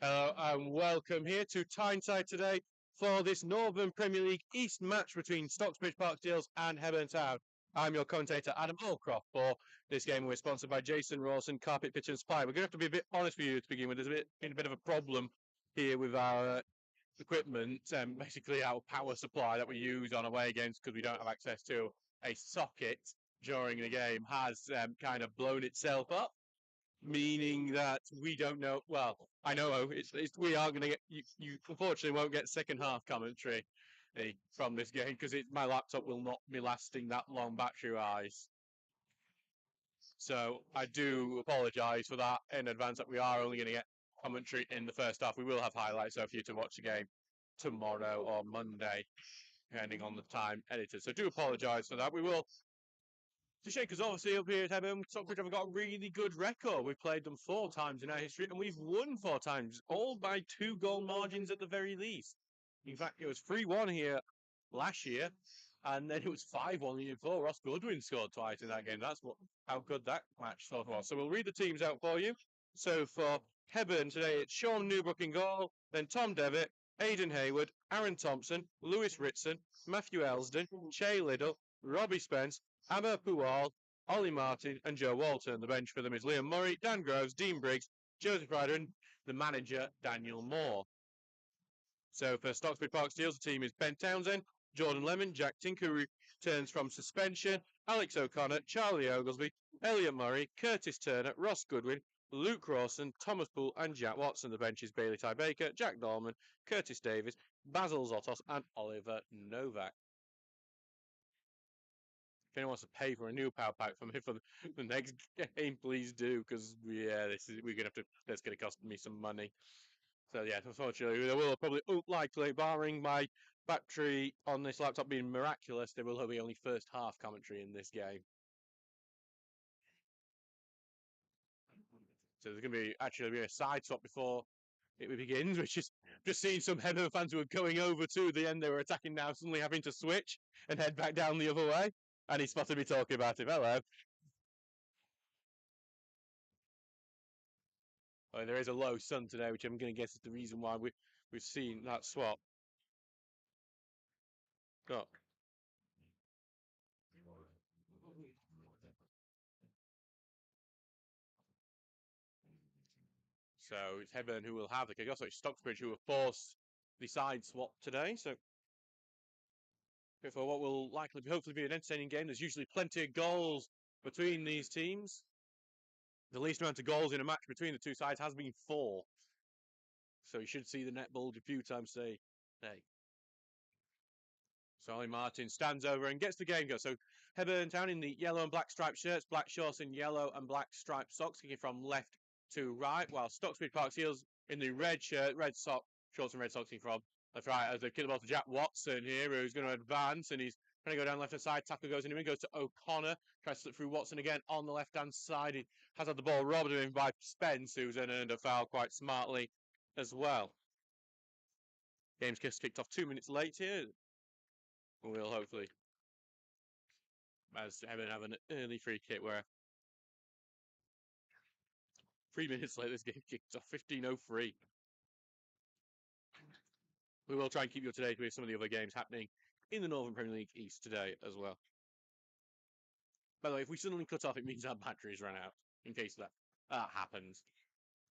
Hello and welcome here to Tyneside today for this Northern Premier League East match between Stocksbridge Park Steels and Hebburn Town. I'm your commentator Adam Allcroft. For this game we're sponsored by Jason Rawson, Carpet Pitch and Supply. We're going to have to be a bit honest with you to begin with. There's been a bit of a problem here with our equipment, basically our power supply that we use on away games because we don't have access to a socket during the game has kind of blown itself up, meaning that we don't know. Well, I know we are going to get. You unfortunately won't get second half commentary from this game because my laptop will not be lasting that long battery wise. So I do apologise for that in advance. That we are only going to get commentary in the first half. We will have highlights though for you to watch the game tomorrow or Monday, depending on the time edited. So do apologise for that. We will. It's a shame because obviously up here at Hebburn, Stockbridge have got a really good record. We've played them 4 times in our history and we've won 4 times, all by 2-goal margins at the very least. In fact, it was 3-1 here last year, and then it was 5-1 the year before. Ross Goodwin scored twice in that game. That's how good that match so far. So we'll read the teams out for you. So for Hebburn today, it's Sean Newbrook in goal, then Tom Devitt, Aidan Hayward, Aaron Thompson, Lewis Ritson, Matthew Elsden, Che Liddle, Robbie Spence, Amber Puwal, Ollie Martin and Joe Walton. The bench for them is Liam Murray, Dan Groves, Dean Briggs, Joseph Ryder and the manager Daniel Moore. So for Stocksbridge Park Steels, the team is Ben Townsend, Jordan Lemon, Jack Tinker, who returns from suspension, Alex O'Connor, Charlie Oglesby, Elliot Murray, Curtis Turner, Ross Goodwin, Luke Rawson, Thomas Poole and Jack Watson. The bench is Bailey Ty Baker, Jack Dolman, Curtis Davis, Basil Zotos and Oliver Novak. If anyone wants to pay for a new power pack for me for the next game, please do, because that's gonna cost me some money. So yeah, unfortunately, there will probably likely, barring my battery on this laptop being miraculous, there will be only first half commentary in this game. So there's going to be a side swap before it begins, which is just seeing some Hebburn fans who are going over to the end they were attacking now suddenly having to switch and head back down the other way. And he spotted me talking about it. Hello. Oh, there is a low sun today, which I'm going to guess is the reason why we've seen that swap. Got. So it's Hebburn who will have the kick. Also, it's Stocksbridge who will force the side swap today. So for what will likely hopefully be an entertaining game, there's usually plenty of goals between these teams. The least amount of goals in a match between the two sides has been 4. So you should see the net bulge a few times today. So Ollie Martin stands over and gets the game go. So Hebburn Town in the yellow and black striped shirts, black shorts and yellow and black striped socks, kicking from left to right, while Stocksbridge Park Steels in the red shirt, red sock, shorts and red socks, kicking from left to right, as they kick the ball to Jack Watson here, who's going to advance, and he's trying to go down left hand side. Tackle goes in, goes to O'Connor, tries to slip through Watson again on the left hand side. He has had the ball robbed of him by Spence, who's then earned a foul quite smartly as well. Game's kicked off 2 minutes late here. We'll hopefully, as Hebburn have an early free kick where 3 minutes later this game kicks off 15:03. We will try and keep you up to date with some of the other games happening in the Northern Premier League East today as well. By the way, if we suddenly cut off, it means our batteries run out, in case that happens.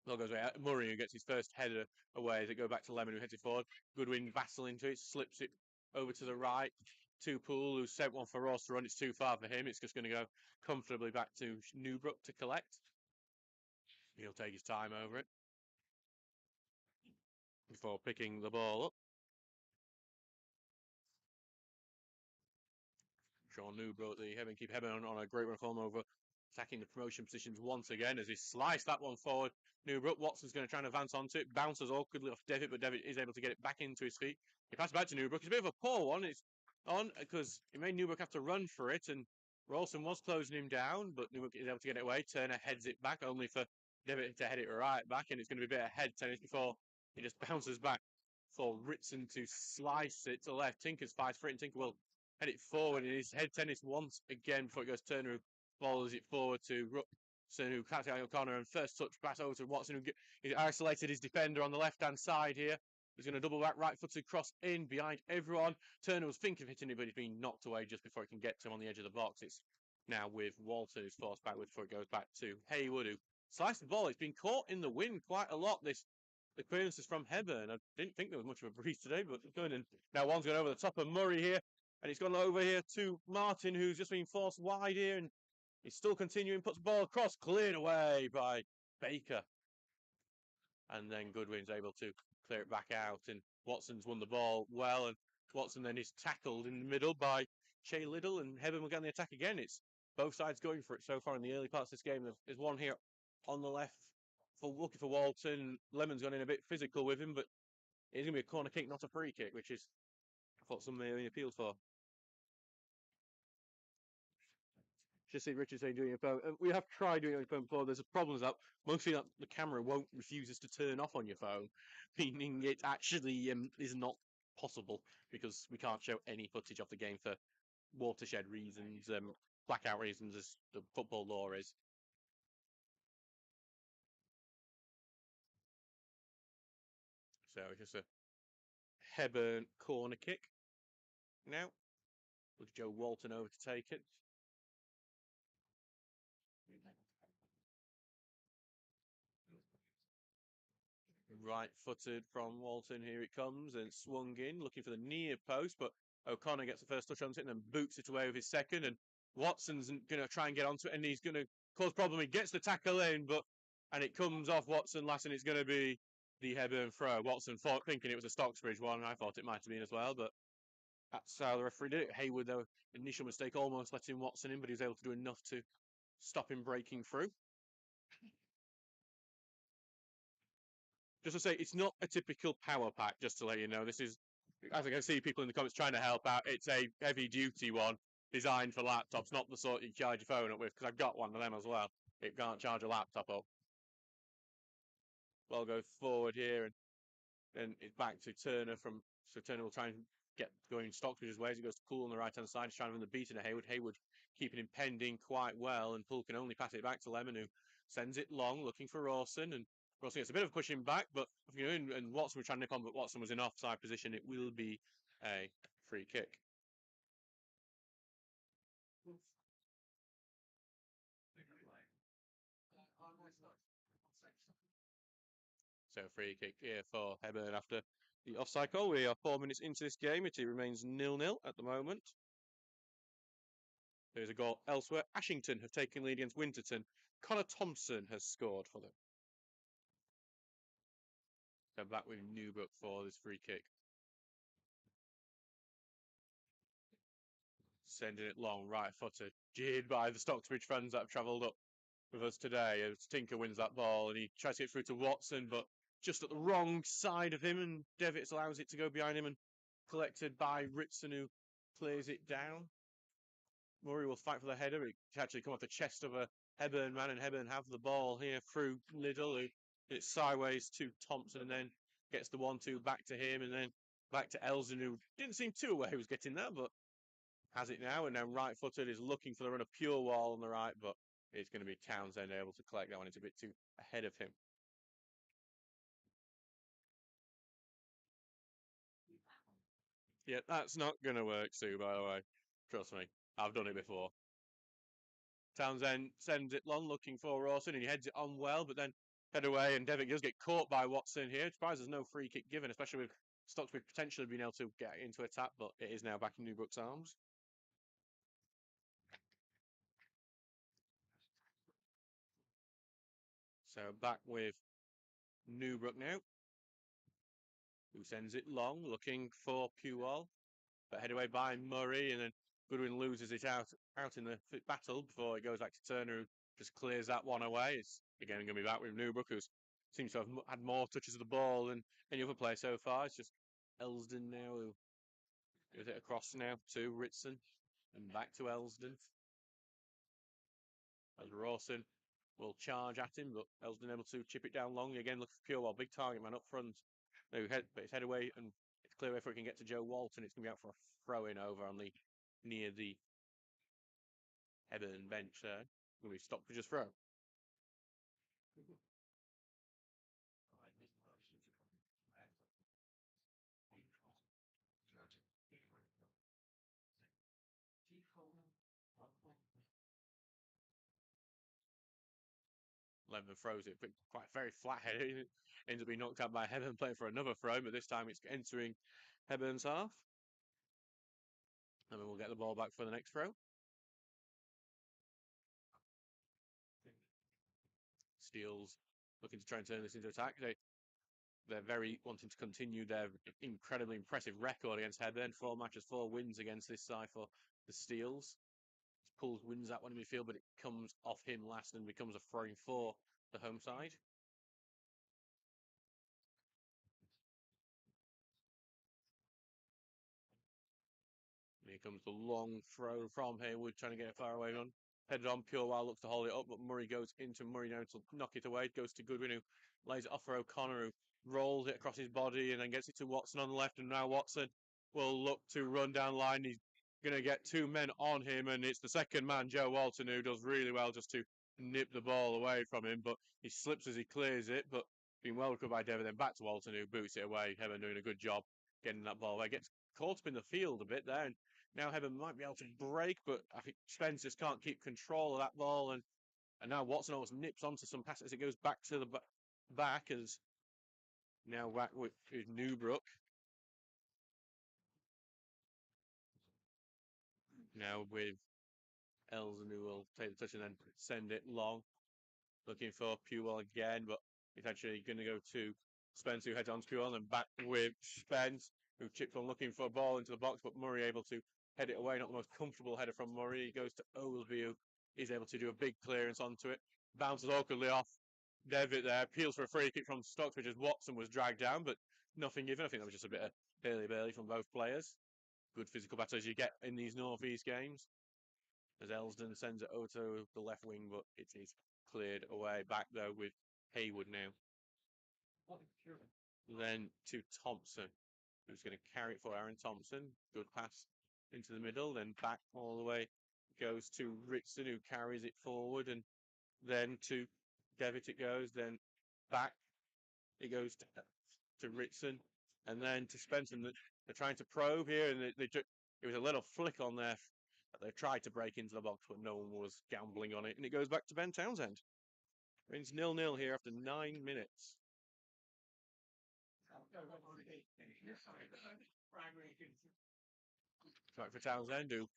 Ball goes away. Murray, who gets his first header away as it goes back to Lemon, who heads it forward. Goodwin vassal into it, slips it over to the right. To Poole, who sent one for Ross to run. It's too far for him. It's just going to go comfortably back to Newbrook to collect. He'll take his time over it before picking the ball up. Sean Newbrook, the Hebburn keep Hebburn on a great run form over, attacking the promotion positions once again as he sliced that one forward. Newbrook, Watson's going to try and advance onto it, bounces awkwardly off Devitt, but Devitt is able to get it back into his feet. He passes back to Newbrook. It's a bit of a poor one. It's on because it made Newbrook have to run for it, and Rawson was closing him down, but Newbrook is able to get it away. Turner heads it back, only for Devitt to head it right back, and it's going to be a bit of head tennis before he just bounces back for Ritson to slice it to the left. Tinker's fights for it, and Tinker will head it forward in his head tennis once again before it goes Turner, who follows it forward to who cuts out O'Connor and first touch pass over to Watson, who he's isolated his defender on the left-hand side here. He's going to double back right-footed cross in behind everyone. Turner was thinking of hitting it, but he's been knocked away just before he can get to him on the edge of the box. It's now with Walton, who's forced backward before it goes back to Haywood, who sliced the ball. It's been caught in the wind quite a lot, this the clearances from Hebburn. I didn't think there was much of a breeze today, but good. And now one's gone over the top of Murray here, and it's gone over here to Martin, who's just been forced wide here, and he's still continuing, puts the ball across, cleared away by Baker. And then Goodwin's able to clear it back out, and Watson's won the ball well, and Watson then is tackled in the middle by Shea Liddle, and Hebburn will get on the attack again. It's both sides going for it so far in the early parts of this game. There's one here on the left for looking for Walton. Lemon's gone in a bit physical with him, but it's going to be a corner kick, not a free kick, which is what some may have appealed for. Just see Richard saying doing it phone. We have tried doing it on your phone before. There's a problem with that. Mostly that the camera won't refuses to turn off on your phone, meaning it actually is not possible because we can't show any footage of the game for watershed reasons, blackout reasons, as the football law is. So it's just a Hebburn corner kick now. With Joe Walton over to take it. Right-footed from Walton, here it comes, and swung in, looking for the near post, but O'Connor gets the first touch on it and then boots it away with his second, and Watson's going to try and get onto it, and he's going to cause problem. He gets the tackle in, and it comes off Watson last, and it's going to be the Hebburn throw. Watson thought, thinking it was a Stocksbridge one, I thought it might have been as well, but that's how the referee did it. Haywood, though, initial mistake, almost letting Watson in, but he was able to do enough to stop him breaking through. Just to say, it's not a typical power pack, just to let you know. This is, as I can see people in the comments trying to help out, it's a heavy-duty one designed for laptops, not the sort you charge your phone up with, because I've got one of them as well. It can't charge a laptop up. Ball goes forward here, and then it's back to Turner so Turner will try and get going Stocksbridge's ways. It goes to Poole on the right-hand side. He's trying to win the beat into Haywood. Haywood keeping him pending quite well, and Poole can only pass it back to Lemon, who sends it long, looking for Rawson, and Rawson gets a bit of pushing back, but and Watson was trying to nip on, but Watson was in offside position. It will be a free kick. So free kick here for Hebburn after the offside goal. We are 4 minutes into this game. It remains 0-0 at the moment. There's a goal elsewhere. Ashington have taken lead against Winterton. Connor Thompson has scored for them. So back with Newbrook for this free kick. Sending it long, right-footed. Jeered by the Stocksbridge fans that have travelled up with us today. As Tinker wins that ball, and he tries to get through to Watson, but just at the wrong side of him, and Devitz allows it to go behind him, and collected by Ritson, who clears it down. Murray will fight for the header. It actually come off the chest of a Hebburn man, and Hebburn have the ball here through Liddle, who it's sideways to Thompson, and then gets the 1-2 back to him, and then back to Elsden, who didn't seem too aware he was getting that, but has it now, and then right-footed is looking for the run of Pure Wall on the right, but it's going to be Townsend able to collect that one. It's a bit too ahead of him. Yeah, that's not going to work, Sue, by the way. Trust me, I've done it before. Townsend sends it long, looking for Rawson, and he heads it on well, but then head away, and Devitt does get caught by Watson here. Surprised there's no free kick given, especially with Stocksbridge potentially being able to get into attack, but it is now back in Newbrook's arms. So back with Newbrook now, who sends it long, looking for Puwal, but head away by Murray, and then Goodwin loses it out in the battle before it goes back to Turner, who just clears that one away. It's again going to be back with Newbrook, who seems to have had more touches of the ball than any other player so far. It's just Elsden now who gives it across now to Ritson and back to Elsden. As Rawson will charge at him, but Elsden able to chip it down long again. Look for Pure, big target man up front. No, but it's head away, and it's clear if we can get to Joe Walton. It's going to be out for a throw in over on the near the Hebburn bench there. Going to be stopped for just throw. Lemon throws it, but quite very flat headed. Ends up being knocked out by Hebburn, playing for another throw, but this time it's entering Heburn's half. And then we'll get the ball back for the next throw. Steels looking to try and turn this into attack. They're very wanting to continue their incredibly impressive record against Hebburn. 4 matches, 4 wins against this side for the Steels. Pulls wins that one in midfield, but it comes off him last and becomes a throwing for the home side. Here comes the long throw from Haywood, trying to get it far away on. Headed on, Purewell looks to hold it up, but Murray goes into Murray now to knock it away. It goes to Goodwin, who lays it off for O'Connor, who rolls it across his body and then gets it to Watson on the left. And now Watson will look to run down line. He's going to get 2 men on him, and it's the second man, Joe Walton, who does really well just to nip the ball away from him. But he slips as he clears it, but being well recovered by David. Then back to Walton, who boots it away. Hebburn doing a good job getting that ball away. Gets caught up in the field a bit there, and now Hebburn might be able to break, but I think Spence just can't keep control of that ball. And now Watson almost nips onto some passes as it goes back to the back as now back with Newbrook. Now with Elson, who will take the touch and then send it long. Looking for Puel again, but it's actually going to go to Spence, who heads on to Puel, and back with Spence, who chips on looking for a ball into the box, but Murray able to head it away. Not the most comfortable header from Murray. He goes to Oglesby, who is able to do a big clearance onto it. Bounces awkwardly off Devitt there. Appeals for a free kick from Stocksbridge as Watson was dragged down, but nothing given. I think that was just a bit of Bailey from both players. Good physical battle as you get in these North East games. As Elsdon sends it over to the left wing, but it is cleared away. Back though with Haywood now. Then to Thompson, who's going to carry it for Aaron Thompson. Good pass into the middle, then back all the way goes to Ritson, who carries it forward, and then to Devitt it goes, then back it goes to Ritson, and then to Spencer. They're trying to probe here, and it was a little flick on there. They tried to break into the box, but no one was gambling on it, and it goes back to Ben Townsend. It's 0-0 here after 9 minutes. Right for Townsend, who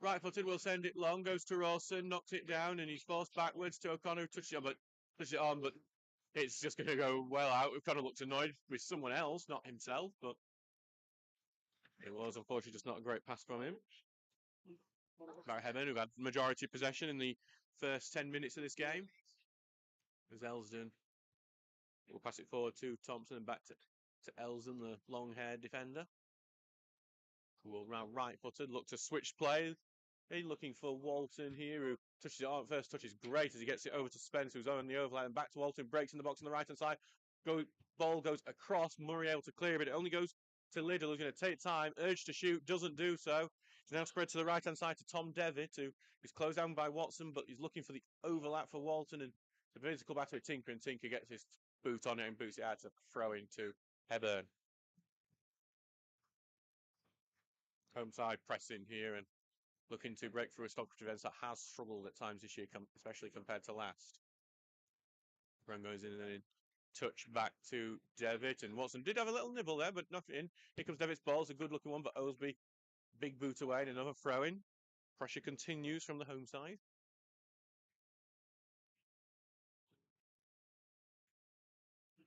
right-footed will send it long, goes to Rawson, knocks it down, and he's forced backwards to O'Connor, who touches it on, but it's just going to go well out. O'Connor looks annoyed with someone else, not himself, but it was unfortunately just not a great pass from him. Barry Hebburn, who had majority possession in the first 10 minutes of this game. As Elsdon will pass it forward to Thompson and back to Elsdon, the long-haired defender. Who will round right-footed, look to switch play. He's looking for Walton here, who touches it on. First touch is great as he gets it over to Spence, who's on the overlap, and back to Walton, breaks in the box on the right-hand side. Ball goes across, Murray able to clear it. It only goes to Liddell, who's going to take time, urge to shoot, doesn't do so. It's now spread to the right-hand side to Tom Devitt, who is closed down by Watson, but he's looking for the overlap for Walton, and the physical battle with Tinker, and Tinker gets his boot on it and boots it out to throw into Hebburn. Home side pressing here and looking to break through a Stockbridge defence that has struggled at times this year, especially compared to last. Run goes in and then touch back to Devitt, and Watson did have a little nibble there, but knocked it in. Here comes Devitt's ball. It's a good looking one, but Osby, big boot away and another throw in. Pressure continues from the home side.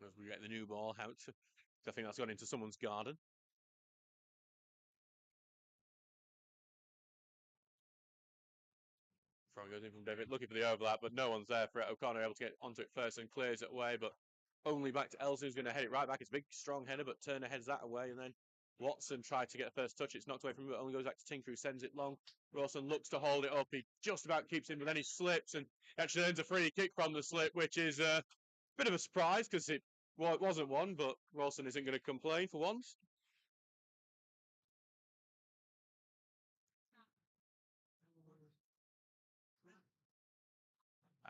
As we get the new ball out, I think that's gone into someone's garden. Throw goes in from Devitt, looking for the overlap, but no one's there for it. O'Connor able to get onto it first and clears it away, but only back to Elson, who's going to head it right back. It's a big, strong header, but Turner heads that away, and then Watson tried to get the first touch. It's knocked away from him, but only goes back to Tinker, who sends it long. Rawson looks to hold it up. He just about keeps him, but then he slips and actually earns a free kick from the slip, which is a bit of a surprise because it wasn't one, but Rawson isn't going to complain for once.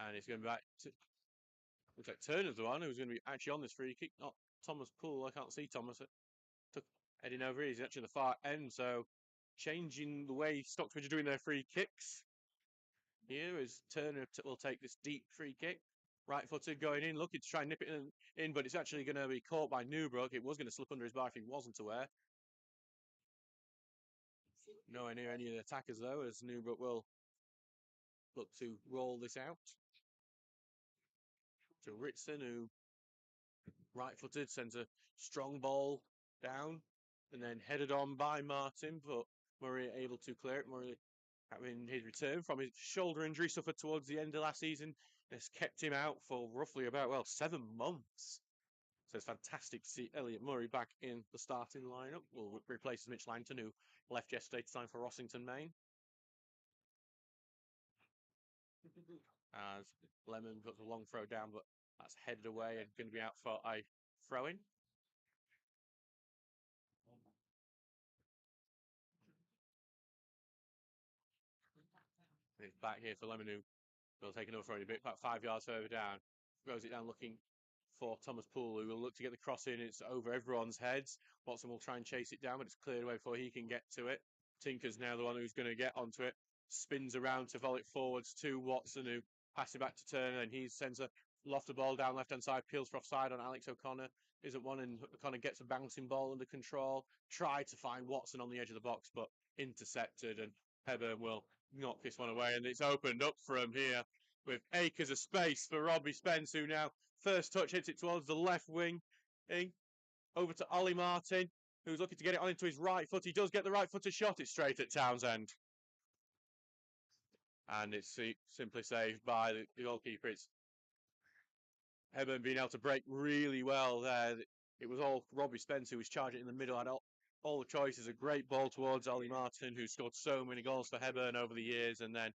And it's going back to looks like Turner's the one who's going to be actually on this free kick, not Thomas Poole. I can't see Thomas heading over here. He's actually the far end, so changing the way Stocksbridge are doing their free kicks. Here is Turner will take this deep free kick. Right footed going in, looking to try and nip it in, but it's actually going to be caught by Newbrook. It was going to slip under his bar if he wasn't aware. Nowhere near any of the attackers though, as Newbrook will look to roll this out. To Ritson, who right footed sends a strong ball down and then headed on by Martin, but Murray able to clear it. Murray having his return from his shoulder injury suffered towards the end of last season has kept him out for roughly about 7 months. So it's fantastic to see Elliot Murray back in the starting lineup. Will replace Mitch Langton, who left yesterday to sign for Rossington, Maine. As Lemon puts a long throw down, but that's headed away and going to be out for a throw-in. It's back here for Lemon, who will take another throw in a bit, about 5 yards further down. Throws it down looking for Thomas Poole, who will look to get the cross in. It's over everyone's heads. Watson will try and chase it down, but it's cleared away before he can get to it. Tinker's now the one who's going to get onto it. Spins around to volley it forwards to Watson, who passes it back to Turner, and he sends a lofted ball down left-hand side, peels for offside on Alex O'Connor. Isn't one, and O'Connor gets a bouncing ball under control. Tried to find Watson on the edge of the box, but intercepted, and Hebburn will knock this one away, and it's opened up from here with acres of space for Robbie Spence, who now first touch hits it towards the left wing, over to Ollie Martin, who's looking to get it on into his right foot. He does get the right footed shot. It's straight at Townsend. And it's simply saved by the goalkeeper. It's Hebburn being able to break really well there. It was all Robbie Spence who was charging in the middle. Had all the choices. A great ball towards Ollie Martin, who scored so many goals for Hebburn over the years. And then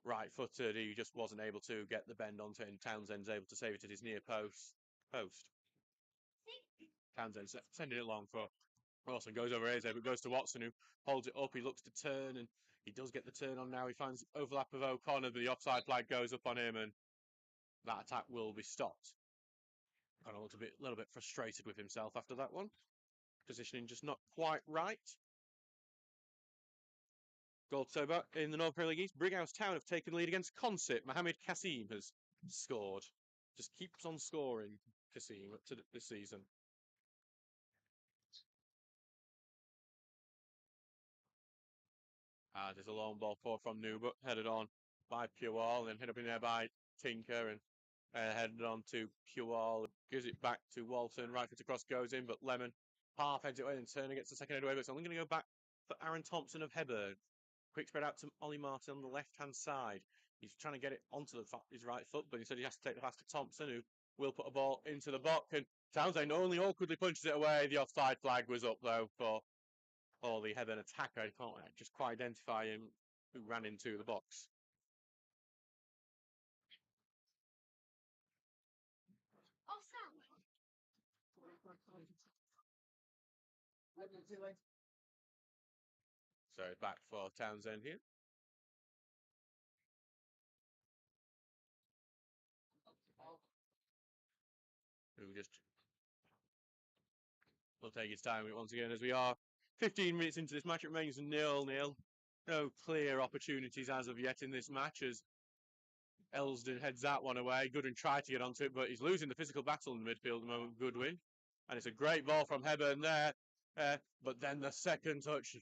right-footed, he just wasn't able to get the bend onto it. And Townsend's able to save it at his near post. Townsend sending it long for Wilson, goes over Eze, but goes to Watson, who holds it up. He looks to turn, and he does get the turn on now. He finds the overlap of O'Connor, but the offside flag goes up on him, and that attack will be stopped. O'Connor looks a little bit frustrated with himself after that one. Positioning just not quite right. Goal sober in the North Premier League East. Brighouse Town have taken lead against Consett. Mohamed Kassim has scored. Just keeps on scoring, Kassim, this season. There's a long ball forward from Newbrook, headed on by Puwall, and hit up in there by Tinker, and headed on to Puwall, gives it back to Walton, right foot across goes in, but Lemon half heads it away, and Turner gets the second head away, but it's only going to go back for Aaron Thompson of Hebburn. Quick spread out to Ollie Martin on the left-hand side. He's trying to get it onto his right foot, but instead he has to take the pass to Thompson, who will put a ball into the box, and Townsend only awkwardly punches it away. The offside flag was up, though, for the Hebburn attacker. I can't just quite identify him who ran into the box. So back for Townsend here. Who just will take his time once again, as we are 15 minutes into this match. It remains 0-0. No clear opportunities as of yet in this match, as Elsdon heads that one away. Goodwin tried to get onto it, but he's losing the physical battle in the midfield at the moment, Goodwin. And it's a great ball from Hebburn there. But then the second touch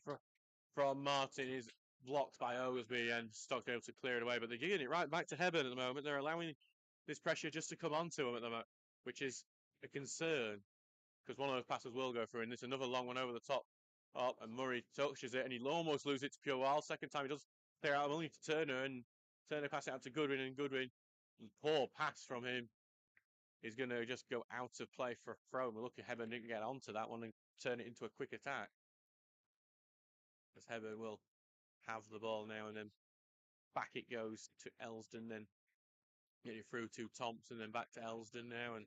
from Martin is blocked by Oglesby, and Stock able to clear it away. But they're getting it right back to Hebburn at the moment. They're allowing this pressure just to come onto them at the moment, which is a concern, because one of those passes will go through, and there's another long one over the top. And Murray touches it, and he'll almost lose it to Pure Wild. Second time he does clear out only to Turner, and Turner pass it out to Goodwin, and Goodwin, poor pass from him, is going to just go out of play for a throw. And we're looking at Hebburn to get onto that one and turn it into a quick attack. As Hebburn will have the ball now, and then back it goes to Elsdon, then getting through to Thompson, then back to Elsdon now, and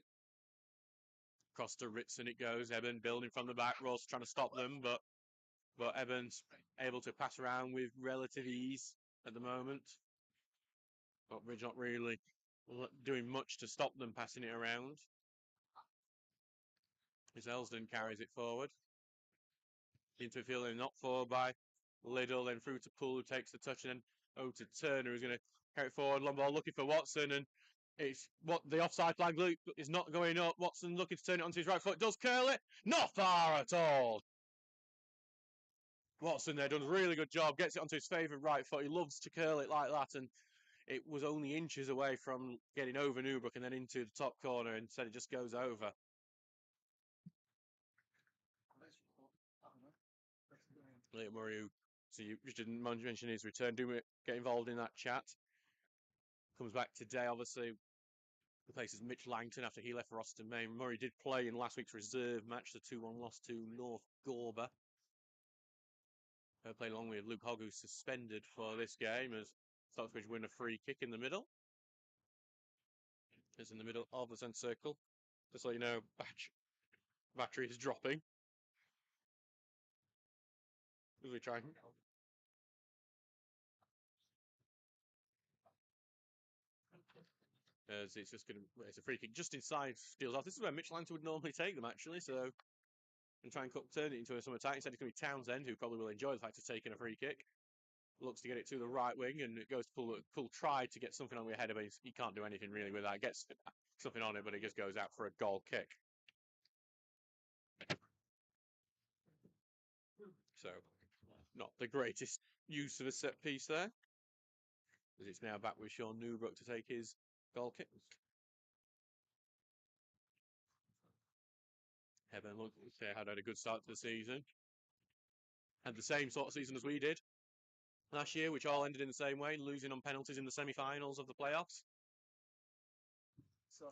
across to Ritson it goes. Hebburn building from the back, Ross trying to stop them, but Evans able to pass around with relative ease at the moment. Stockbridge not really doing much to stop them passing it around. As Elsden carries it forward. Into a field and not forward by Liddell, then through to Poole, who takes the touch, and then over to Turner, who's going to carry it forward. Long ball looking for Watson, and it's what the offside flag is not going up. Watson looking to turn it onto his right foot. Does curl it? Not far at all. Watson there done a really good job. Gets it onto his favourite right foot. He loves to curl it like that, and it was only inches away from getting over Newbrook and then into the top corner. Instead, it just goes over. Leighton Murray, who, so you just didn't mention his return. Do get involved in that chat. Comes back today, obviously. Replaces Mitch Langton after he left for Austin Main. Murray did play in last week's reserve match, the 2-1 loss to North Gorber. Playing along with Luke Hogg, who's suspended for this game, as Stocksbridge win a free kick in the middle. It's in the middle of the centre circle. Just so you know, battery is dropping. As we try. As it's just going to, it's a free kick just inside, steals off. This is where Mitch Langton would normally take them, actually. So, and try and turn it into some attack. Instead, it's going to be Townsend, who probably will enjoy the fact of taking a free kick. Looks to get it to the right wing, and it goes to Poole. Poole tried to get something on the header, but he can't do anything really with that. Gets something on it, but it just goes out for a goal kick. So, not the greatest use of a set piece there. As it's now back with Sean Newbrook to take his goal kick. Hebburn looked they had a good start to the season. Had the same sort of season as we did last year, which all ended in the same way, losing on penalties in the semi-finals of the playoffs. So,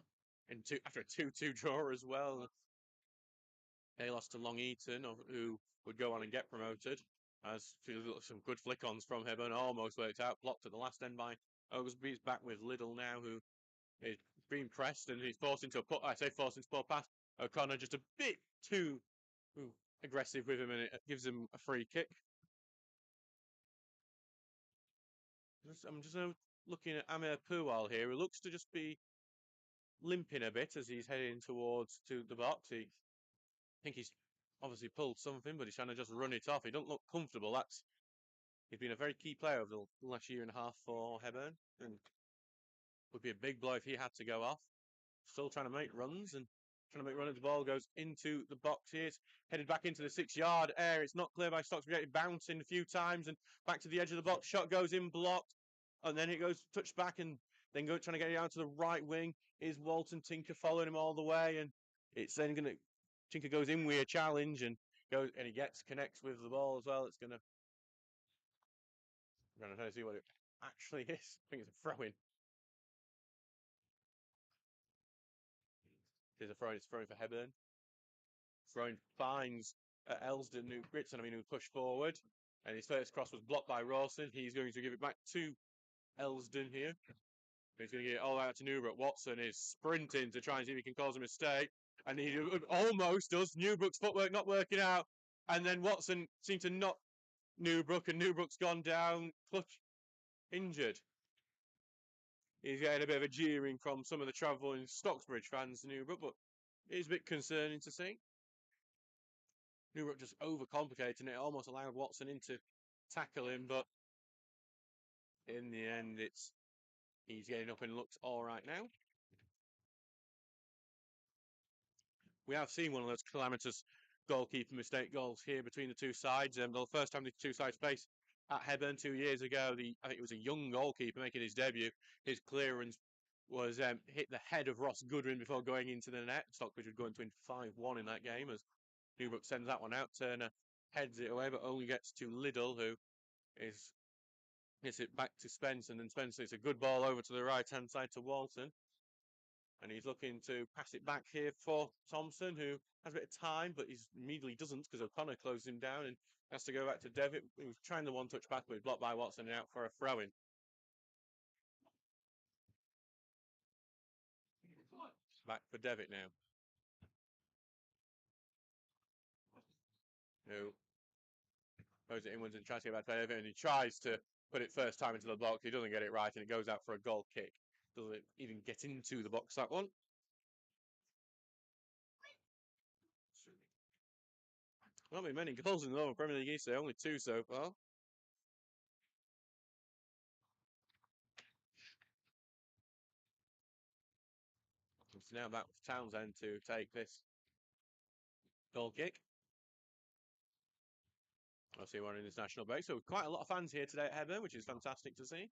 after a 2-2 draw as well. They lost to Long Eaton, who would go on and get promoted. As some good flick-ons from Hebburn, almost worked out. Blocked at the last end by Oglesby's back with Liddell now, who is being pressed and he's forced into a put. I say forced into a poor pass. O'Connor just a bit too aggressive with him, and it gives him a free kick. I'm just looking at Amir Puwal here, who looks to just be limping a bit as he's heading towards the box. I think he's obviously pulled something, but he's trying to just run it off. He don't look comfortable. He's been a very key player over the last year and a half for Hebburn, and would be a big blow if he had to go off. Still trying to make runs and trying to make runs. The ball goes into the box here. It's headed back into the 6-yard area. It's not clear by Stocksbridge. Bouncing a few times and back to the edge of the box. Shot goes in blocked, and then it goes touched back and then trying to get it out to the right wing. Is Walton Tinker following him all the way, and it's then going to Tinker goes in with a challenge and goes and he connects with the ball as well. It's going to. I'm trying to see what it actually is. I think it's a throw-in. It's a throw-in. It's throwing for Hebburn. Throwing finds Elsden, who Gritson, who pushed forward. And his first cross was blocked by Rawson. He's going to give it back to Elsden here. He's going to get it all out to Newbrook. Watson is sprinting to try and see if he can cause a mistake. And he almost does. Newbrook's footwork not working out. And then Watson seemed to knock Newbrook, and Newbrook's gone down, clutch, injured. He's getting a bit of a jeering from some of the travelling Stocksbridge fans to Newbrook, but it is a bit concerning to see. Newbrook just overcomplicating it, almost allowed Watson in to tackle him, but in the end, he's getting up and looks all right now. We have seen one of those calamitous goalkeeper mistake goals here between the two sides. The first time the two sides faced at Hebburn 2 years ago, I think it was a young goalkeeper making his debut. His clearance was hit the head of Ross Goodwin before going into the net. Stockbridge would go into 5-1 in that game as Newbrook sends that one out. Turner heads it away, but only gets to Liddell, who hits it back to Spence, and then Spence hits a good ball over to the right-hand side to Walton. And he's looking to pass it back here for Thompson, who has a bit of time, but he immediately doesn't because O'Connor closed him down and has to go back to Devitt. He was trying the one-touch pass, but he's blocked by Watson and out for a throw-in. Back for Devitt now. Who goes it inwards and tries to get back to Devitt, and he tries to put it first time into the box. He doesn't get it right, and it goes out for a goal kick. Does it even get into the box, that one? Not been many goals in the Northern Premier League East, only 2 so far. It's now back to Townsend to take this goal kick. I see one in his national base. So quite a lot of fans here today at Hebburn, which is fantastic to see.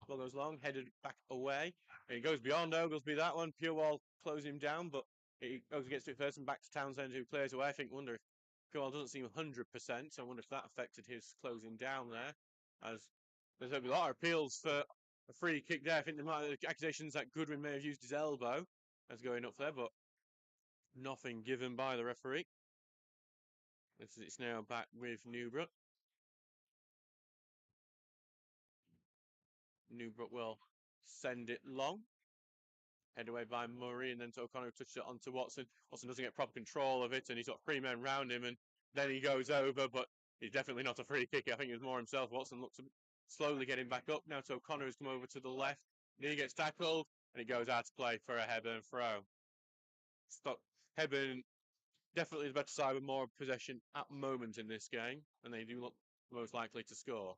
Ball goes long, headed back away. And it goes beyond Oglesby, that one. Purewall closing him down, but he goes against it first and back to Townsend, who clears away. I think, wonder if Purewall doesn't seem 100%, so I wonder if that affected his closing down there. As there's a lot of appeals for a free kick there. I think there might be accusations that Goodwin may have used his elbow as going up there, but nothing given by the referee. It's now back with Newbrook. Newbrook will send it long. Head away by Murray, and then to O'Connor, who touched it onto Watson. Watson doesn't get proper control of it, and he's got 3 men round him, and then he goes over, but he's definitely not a free kick. I think it was more himself. Watson looks to slowly getting back up. Now to O'Connor, who's come over to the left. And he gets tackled, and he goes out to play for a Hebburn throw. Hebburn definitely the better side with more possession at the moment in this game, and they do look most likely to score.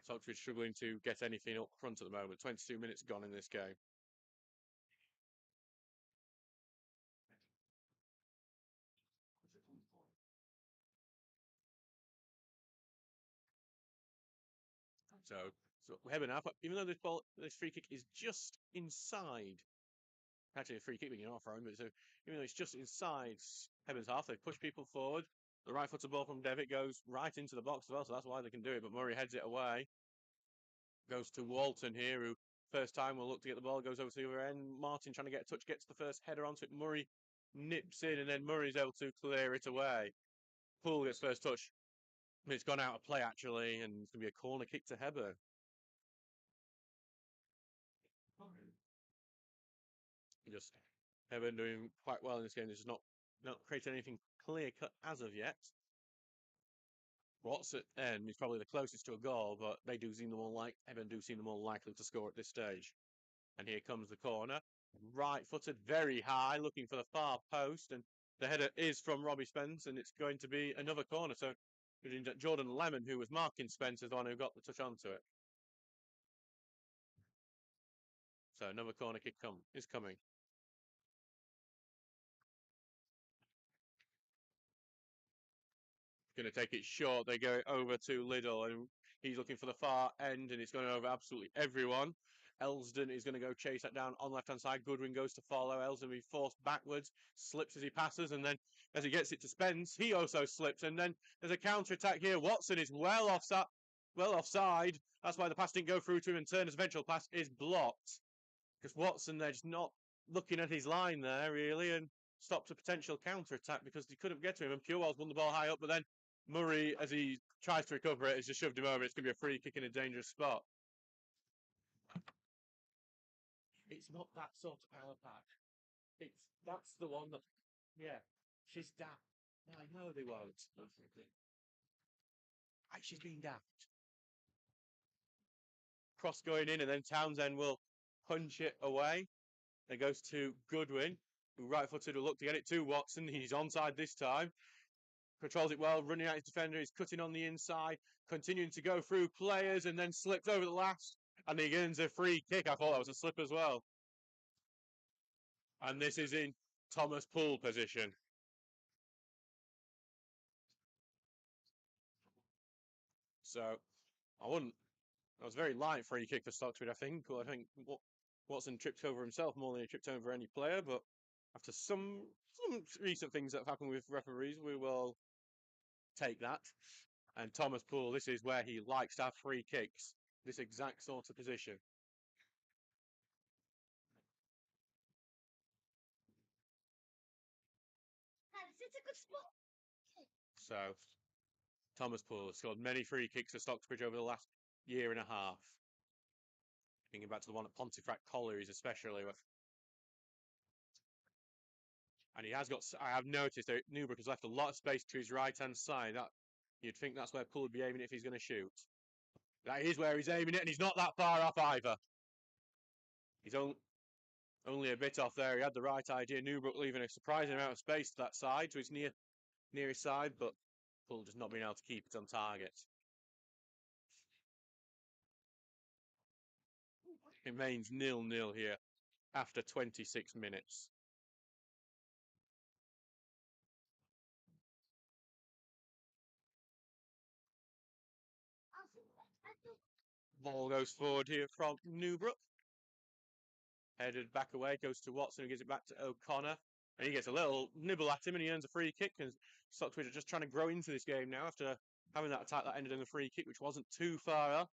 Stocksbridge struggling to get anything up front at the moment. 22 minutes gone in this game. So Hebburn up, even though this free kick is just inside. Actually, a free kick being off but so even though it's just inside Heburn's half, they push people forward. The right-footed ball from Devitt goes right into the box as well, so that's why they can do it. But Murray heads it away. Goes to Walton here, who first time will look to get the ball, goes over to the other end. Martin trying to get a touch, gets the first header onto it. Murray nips in, and then Murray's able to clear it away. Poole gets first touch. It's gone out of play, actually, and it's going to be a corner kick to Hebburn. Just Hebburn doing quite well in this game. This is not created anything clear cut as of yet. Watson is probably the closest to a goal, but they do seem the more Hebburn do seem the more likely to score at this stage. And here comes the corner, right-footed, very high, looking for the far post, and the header is from Robbie Spence, and it's going to be another corner. So Jordan Lemon, who was marking Spence, is the one who got the touch onto it. So another corner kick is coming. Going to take it short. They go over to Liddell, and he's looking for the far end, and it's going over absolutely everyone. Elsden is going to go chase that down on left-hand side. Goodwin goes to follow. Elsden will be forced backwards, slips as he passes, and then as he gets it to Spence, he also slips. And then there's a counter-attack here. Watson is well offside. That's why the pass didn't go through to him, and Turner's eventual pass is blocked. Because Watson there just not looking at his line there, really, and stopped a potential counter-attack because he couldn't get to him. And Purewell's won the ball high up, but then Murray, as he tries to recover it, has just shoved him over. It's going to be a free kick in a dangerous spot. It's not that sort of power pack. That's the one that, yeah, she's daft. I know they won't. She's been daft. Cross going in, and then Townsend will punch it away. It goes to Goodwin, who right-footed will look to get it to Watson. He's onside this time. Controls it well, running out his defender. He's cutting on the inside, continuing to go through players, and then slips over the last. And he gains a free kick. I thought that was a slip as well. And this is in Thomas Poole position. So I wouldn't. That was a very light free kick for Stocksbridge, I think. I think Watson tripped over himself more than he tripped over any player. But after some recent things that have happened with referees, we will take that. And Thomas Poole, this is where he likes to have free kicks. This exact sort of position. It's a good spot. So, Thomas Poole has scored many free kicks for Stocksbridge over the last year and a half. Thinking back to the one at Pontefract Collieries especially. And he has got, I have noticed that Newbrook has left a lot of space to his right-hand side. You'd think that's where Poole would be aiming if he's going to shoot. That is where he's aiming it, and he's not that far off either. He's only a bit off there. He had the right idea. Newbrook leaving a surprising amount of space to that side, to his nearest side, but Hull just not being able to keep it on target. It remains 0-0 here after 26 minutes. Ball goes forward here from Newbrook. Headed back away, goes to Watson, who gives it back to O'Connor. And he gets a little nibble at him, and he earns a free kick. And Stocksbridge are just trying to grow into this game now after having that attack that ended in a free kick, which wasn't too far off.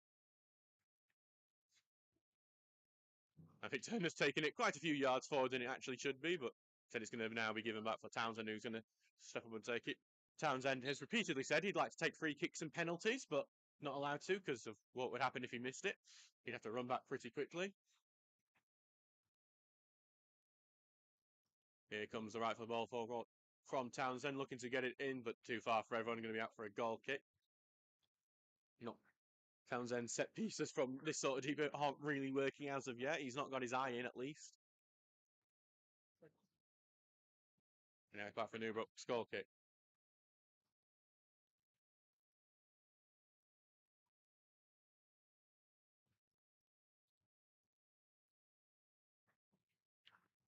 I think Turner's taken it quite a few yards forward than it actually should be, but said it's going to now be given back for Townsend, who's going to step up and take it. Townsend has repeatedly said he'd like to take free kicks and penalties, but not allowed to because of what would happen if he missed it. He'd have to run back pretty quickly. Here comes the right foot ball forward from Townsend, looking to get it in, but too far for everyone. Going to be out for a goal kick. Not Townsend set pieces from this sort of debut aren't really working as of yet. He's not got his eye in at least. Now back for Newbrook, goal kick.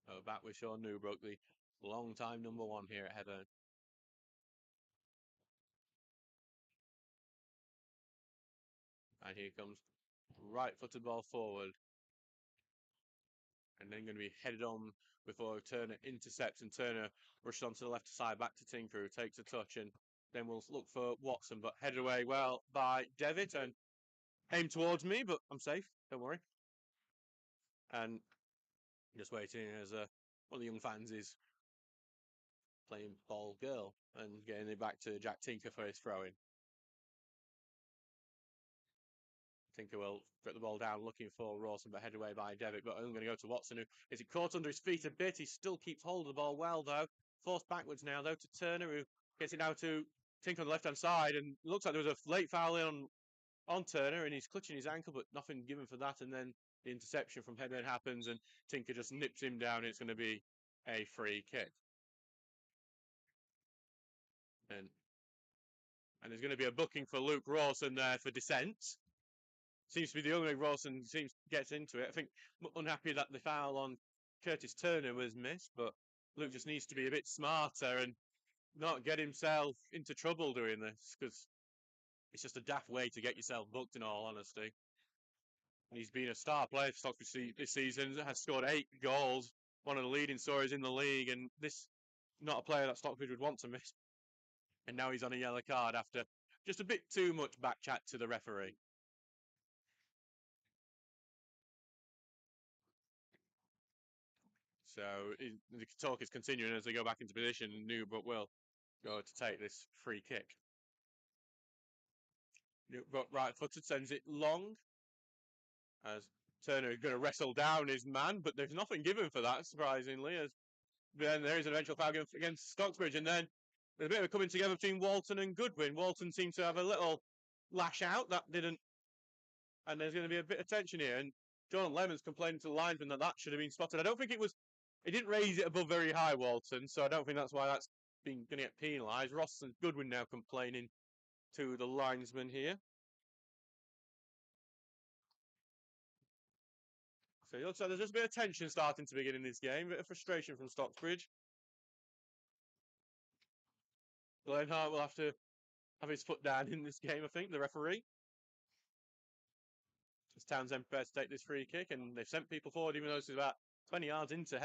Oh, back with Sean Newbrook, the long-time number one here at Hebburn. And here comes right-footed ball forward. And then going to be headed on before Turner intercepts, and Turner rushes onto the left side back to Tinker, who takes a touch, and then we'll look for Watson, but headed away well by Devitt and aimed towards me, but I'm safe, don't worry. And just waiting as one of the young fans is playing ball girl and getting it back to Jack Tinker for his throw-in. Tinker will get the ball down, looking for Rawson, but headed away by Devitt. But only going to go to Watson, who is it caught under his feet a bit. He still keeps hold of the ball well, though. Forced backwards now, though, to Turner, who gets it now to Tinker on the left-hand side. And it looks like there was a late foul in on Turner, and he's clutching his ankle, but nothing given for that. And then the interception from Hebburn happens, and Tinker just nips him down. It's going to be a free kick. And there's going to be a booking for Luke Rawson there for dissent. Seems to be the only way Rawson gets into it. I think unhappy that the foul on Curtis Turner was missed, but Luke just needs to be a bit smarter and not get himself into trouble doing this, because it's just a daft way to get yourself booked, in all honesty. And he's been a star player for Stockbridge this season, has scored 8 goals, one of the leading scorers in the league, and this not a player that Stockbridge would want to miss. And now he's on a yellow card after just a bit too much back chat to the referee. So the talk is continuing as they go back into position, and Newbrook will go to take this free kick. Newbrook right-footed, sends it long, as Turner is going to wrestle down his man, but there's nothing given for that, surprisingly, as then there is an eventual foul against Stocksbridge, and then there's a bit of a coming together between Walton and Goodwin. Walton seems to have a little lash out, that didn't, and there's going to be a bit of tension here, and John Lemon's complaining to the linesman that should have been spotted. I don't think it didn't raise it above very high, Walton, so I don't think that's why that's been going to get penalised. Ross and Goodwin now complaining to the linesman here. So it looks like there's just a bit of tension starting to begin in this game, a bit of frustration from Stocksbridge. Glenhart will have to have his foot down in this game, I think, the referee. As Townsend prepared to take this free kick, and they've sent people forward, even though this is about 20 yards into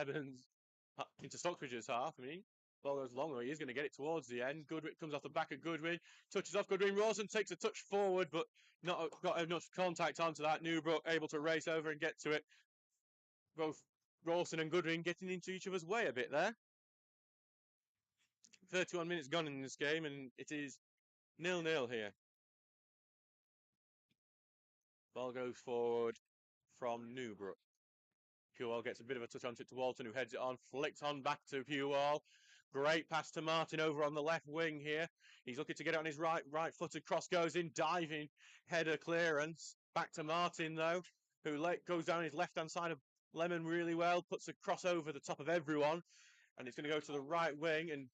into Stocksbridge's half. I mean, ball goes long, he is going to get it towards the end. Goodwin comes off the back of Goodwin, touches off Goodwin. Rawson takes a touch forward, but not got enough contact onto that. Newbrook able to race over and get to it. Both Rawson and Goodwin getting into each other's way a bit there. 31 minutes gone in this game, and it is 0-0 here. Ball goes forward from Newbrook. Puwall gets a bit of a touch onto it to Walton, who heads it on, flicks on back to Puwall. Great pass to Martin over on the left wing here. He's looking to get it on his right-footed cross, goes in, diving header clearance. Back to Martin though, who goes down his left-hand side of Lemon really well, puts a cross over the top of everyone, and it's going to go to the right wing, and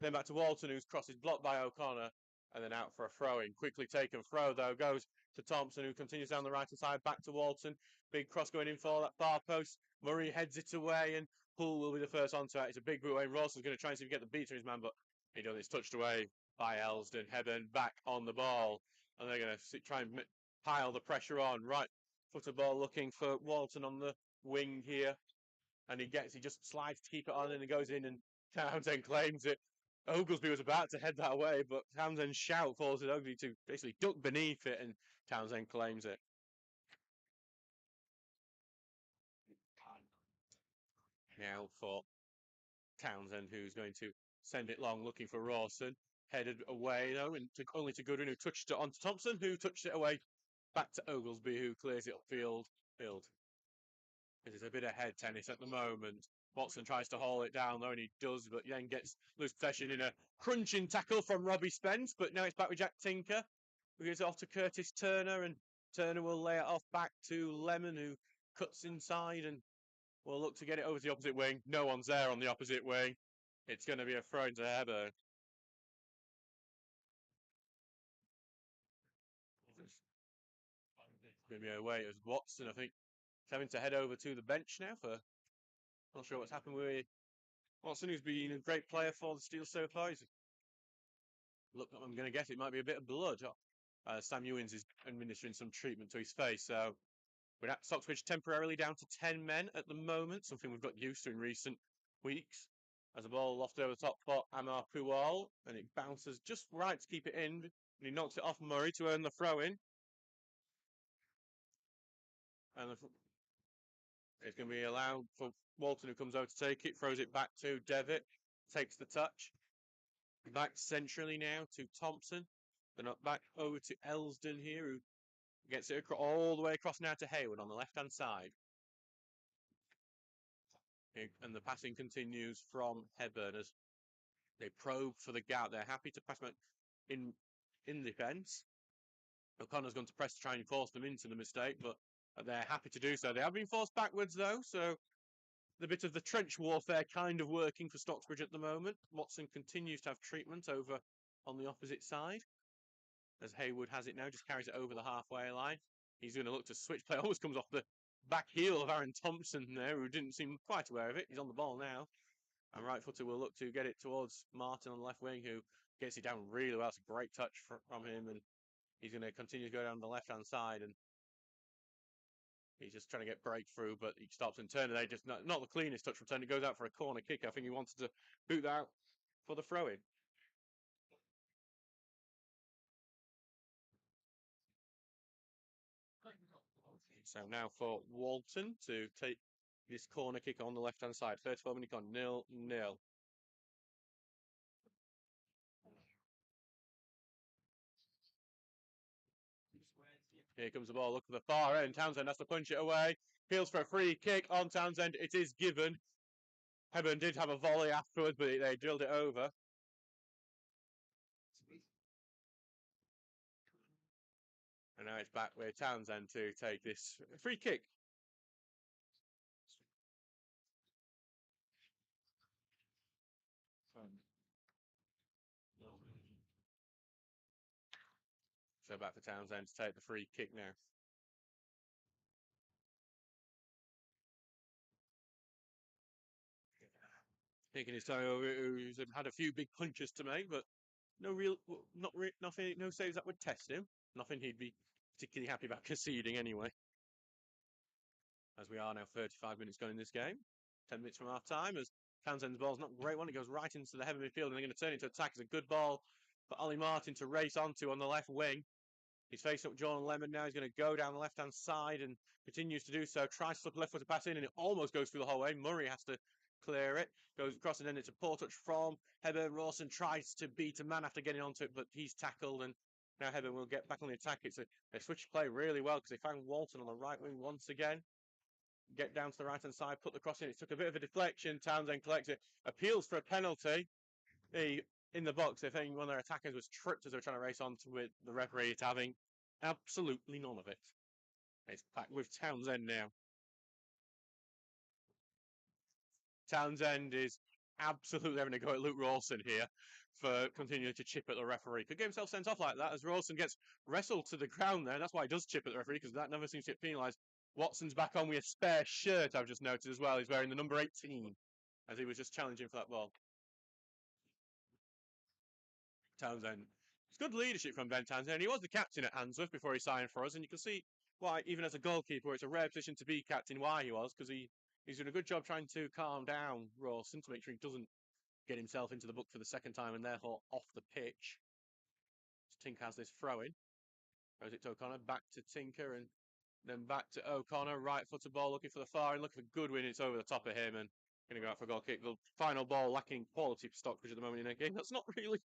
then back to Walton, whose cross is blocked by O'Connor, and then out for a throw-in. Quickly taken throw though, goes to Thompson, who continues down the right-hand side, back to Walton. Big cross going in for that far post. Murray heads it away, and Hull will be the first onto it. It's a big boot away. Rawson's going to try and see if he can get the beat on his man, but he doesn't. It's touched away by Elsden. Hebburn back on the ball, and they're going to try and pile the pressure on. Right footer ball looking for Walton on the wing here, and he just slides to keep it on, and it goes in, and Townsend claims it. Oglesby was about to head that way, but Townsend's shout forces Oglesby to basically duck beneath it, and Townsend claims it. Now for Townsend, who's going to send it long, looking for Rawson. Headed away, though, and only to Goodwin, who touched it on to Thompson, who touched it away back to Oglesby, who clears it upfield. It is a bit of head tennis at the moment. Watson tries to haul it down, though, and he does, but then gets loose possession in a crunching tackle from Robbie Spence, but now it's back with Jack Tinker, who gives it off to Curtis Turner, and Turner will lay it off back to Lemon, who cuts inside and will look to get it over to the opposite wing. No one's there on the opposite wing. It's going to be a throw into Hebburn. Going to be away as Watson, I think, having to head over to the bench now for. Not sure what's happened with Watson, who's been a great player for the Steel so far. Look, I'm going to guess it might be a bit of blood. Sam Ewins is administering some treatment to his face, so we're at Stocksbridge temporarily down to 10 men at the moment, something we've got used to in recent weeks. As the ball lofted over the top for Amar Puwal, and it bounces just right to keep it in, and he knocks it off Murray to earn the throw-in. And it's going to be allowed for Walton, who comes over to take it, throws it back to Devitt, takes the touch. Back centrally now to Thompson. Then up back over to Elsden here, who gets it all the way across now to Hayward on the left-hand side. And the passing continues from Hebburn as they probe for the gap. They're happy to pass in defence. O'Connor's going to press to try and force them into the mistake, but they're happy to do so. They have been forced backwards, though, so the bit of the trench warfare kind of working for Stocksbridge at the moment. Watson continues to have treatment over on the opposite side, as Hayward has it now, just carries it over the halfway line. He's going to look to switch play. Always comes off the back heel of Aaron Thompson there, who didn't seem quite aware of it. He's on the ball now. And right footer will look to get it towards Martin on the left wing, who gets it down really well. It's a great touch from him, and he's going to continue to go down the left-hand side, and he's just trying to get breakthrough, but he stops and Turner. They just not the cleanest touch from Turner. Goes out for a corner kick. I think he wanted to boot that out for the throw-in. So now for Walton to take this corner kick on the left-hand side. 34-minute on 0-0. Here comes the ball. Look at the far end. Townsend has to punch it away. Peels for a free kick on Townsend. It is given. Hebburn did have a volley afterwards, but they drilled it over. And now it's back with Townsend to take this free kick. So back for Townsend to take the free kick now. Taking his time over, who's had a few big punches to make, but nothing, no saves that would test him. Nothing he'd be particularly happy about conceding anyway. As we are now 35 minutes gone in this game. 10 minutes from half time, as Townsend's ball's not a great one. It goes right into the heavy midfield, and they're going to turn it into attack. It's a good ball for Ollie Martin to race onto on the left wing. He's facing up John Lemon now. He's going to go down the left-hand side and continues to do so. Tries to slip left foot to pass in, and it almost goes through the whole way. Murray has to clear it. Goes across, and then it's a poor touch from Hebburn. Rawson tries to beat a man after getting onto it, but he's tackled, and now Hebburn will get back on the attack. They switch play really well because they found Walton on the right wing once again. Get down to the right-hand side, put the cross in. It took a bit of a deflection. Townsend collects it. Appeals for a penalty. he in the box, if any one of their attackers was tripped as they were trying to race on to it, the referee is having absolutely none of it. It's back with Townsend now. Townsend is absolutely having a go at Luke Rawson here for continuing to chip at the referee. Could get himself sent off like that as Rawson gets wrestled to the ground there. That's why he does chip at the referee, because that never seems to get penalised. Watson's back on with a spare shirt, I've just noticed as well. He's wearing the number 18 as he was just challenging for that ball. Townsend. It's good leadership from Ben Townsend. He was the captain at Handsworth before he signed for us, and you can see why, even as a goalkeeper, it's a rare position to be captain, why he was, because he's done a good job trying to calm down Rawson to make sure he doesn't get himself into the book for the second time and therefore off the pitch. Tinker has this throw in. Throws it to O'Connor, back to Tinker, and then back to O'Connor. Right footed ball looking for the far and looking for Goodwin. It's over the top of him and going to go out for a goal kick. The final ball lacking quality for Stockbridge at the moment in a game that's not really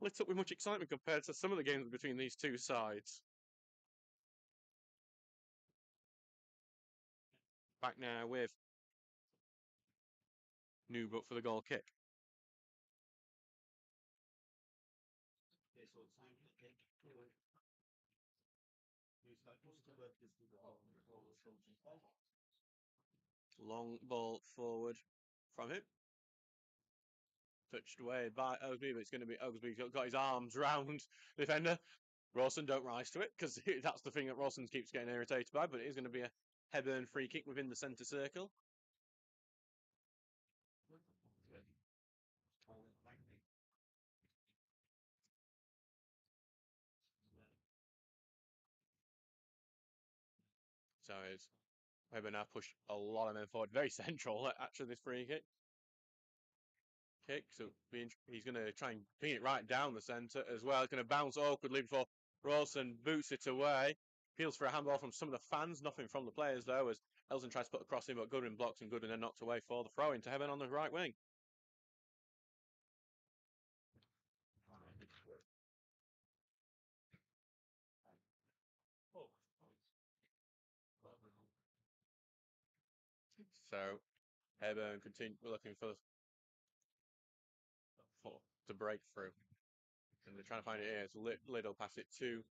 lit up with much excitement compared to some of the games between these two sides. Back now with Newbrook for the goal kick. Long ball forward from him. Touched away by Oglesby, but it's going to be Oglesby got his arms round the defender. Rawson don't rise to it, because that's the thing that Rawson keeps getting irritated by, but it is going to be a Hebburn free kick within the centre circle. So it's Hebburn now pushed a lot of men forward. Very central, actually, this free kick. So he's going to try and ping it right down the centre as well. It's going to bounce awkwardly before Rawson boots it away. Appeals for a handball from some of the fans, nothing from the players though, as Elson tries to put a cross in, but Goodwin blocks and Goodwin then knocked away for the throw into Hebburn on the right wing. So Hebburn continue looking for to break through, and they're trying to find it here. It's Liddell pass it to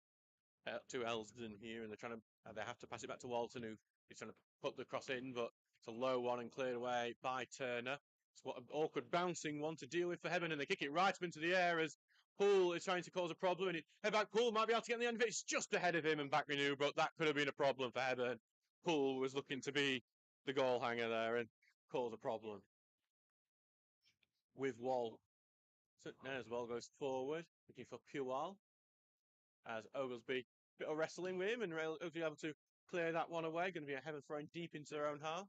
Elsden here, and they have to pass it back to Walton, who is trying to put the cross in, but it's a low one and cleared away by Turner. It's what an awkward bouncing one to deal with for Hebburn, and they kick it right up into the air as Poole is trying to cause a problem, and head back Poole might be able to get in the end of it. It's just ahead of him and back Renew, but that could have been a problem for Hebburn. Poole was looking to be the goal hanger there and cause a problem with Wall. So now as well goes forward, looking for Pual as Oglesby bit of wrestling with him and Oglesby able to clear that one away. Going to be a Hebburn thrown deep into their own half.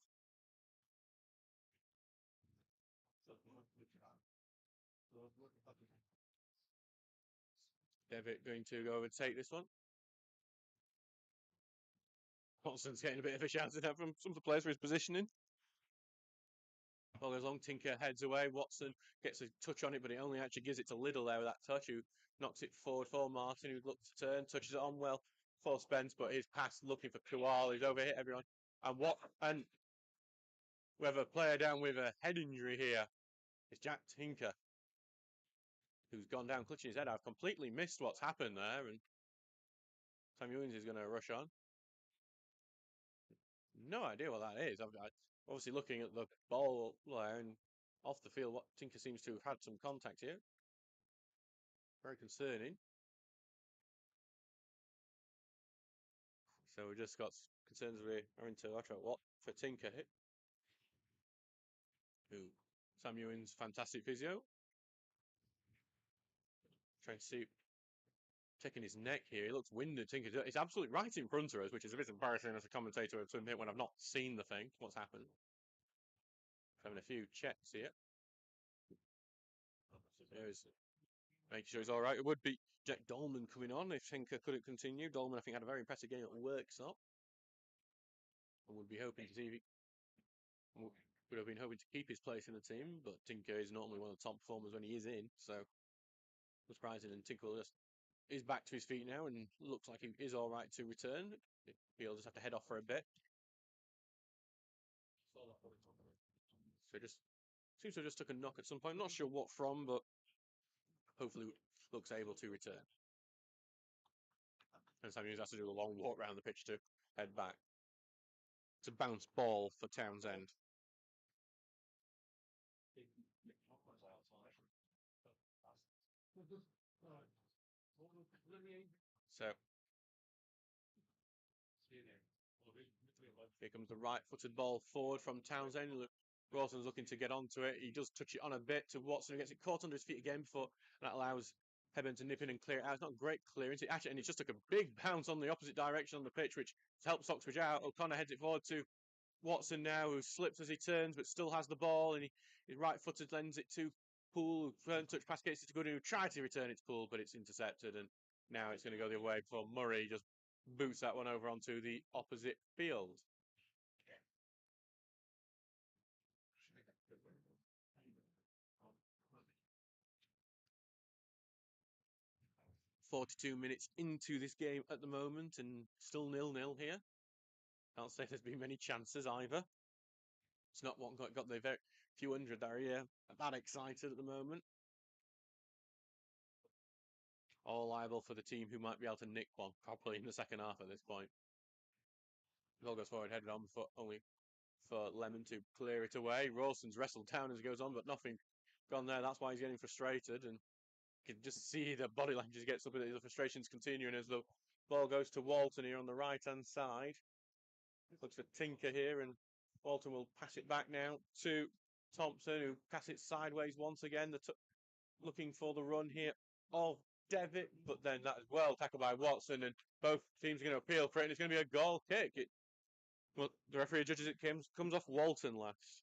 Devitt going to go over and take this one. Watson's getting a bit of a shout out from some of the players for his positioning. Ball goes long, Tinker heads away. Watson gets a touch on it, but he only actually gives it to Liddell there with that touch, who knocks it forward for Martin, who looks to turn, touches it on well for Spence, but his pass looking for Pual, who's overhit everyone. And we have a player down with a head injury here. It's Jack Tinker, who's gone down clutching his head. I've completely missed what's happened there, and Sam Ewings is going to rush on. No idea what that is. Obviously looking at the ball there and off the field, what Tinker seems to have had some contact here. Very concerning. So we just got concerns we're having to watch out what for Tinker hit. Who Sam Ewing's fantastic physio. Trying to see checking his neck here. He looks winded. Tinker. It's absolutely right in front of us, which is a bit embarrassing as a commentator to admit when I've not seen the thing. What's happened? Having a few checks here. There's making sure he's all right. It would be Jack Dolman coming on if Tinker couldn't continue. Dolman, I think, had a very impressive game at Worksop. And would be hoping to see if he would have been hoping to keep his place in the team, but Tinker is normally one of the top performers when he is in, so surprising. And Tinker just is back to his feet now and looks like he is all right to return. He'll just have to head off for a bit. So just seems to have just took a knock at some point. Not sure what from, but hopefully looks able to return. And Sam Hughes has to do a long walk around the pitch to head back. It's a bounce ball for Townsend. So here comes the right-footed ball forward from Townsend. Rawson's looking to get onto it. He does touch it on a bit to Watson, who gets it caught under his feet again before that allows Hebburn to nip in and clear it out. It's not a great clearance. And it just took a big bounce on the opposite direction on the pitch, which helped Stocksbridge out. O'Connor heads it forward to Watson now, who slips as he turns, but still has the ball, and his right-footed lends it to Poole, who touch pass gets it to Goodwin, who tried to return it to Poole, but it's intercepted, and now it's going to go the other way before Murray just boots that one over onto the opposite field. 42 minutes into this game at the moment, and still 0-0 here. Can't say there's been many chances either. It's not what got the very few hundred that are here that excited at the moment. All liable for the team who might be able to nick one, probably in the second half at this point. Ball goes forward, headed on for only for Lemon to clear it away. Rawson's wrestled down as he goes on, but nothing gone there. That's why he's getting frustrated, and you can just see the body language gets up with it. The frustration's continuing as the ball goes to Walton here on the right-hand side. Looks for Tinker here, and Walton will pass it back now to Thompson, who passes it sideways once again. Looking for the run here of Devitt, but then that is well tackled by Watson, and both teams are going to appeal for it, and it's going to be a goal kick. Well, the referee judges it comes off Walton last.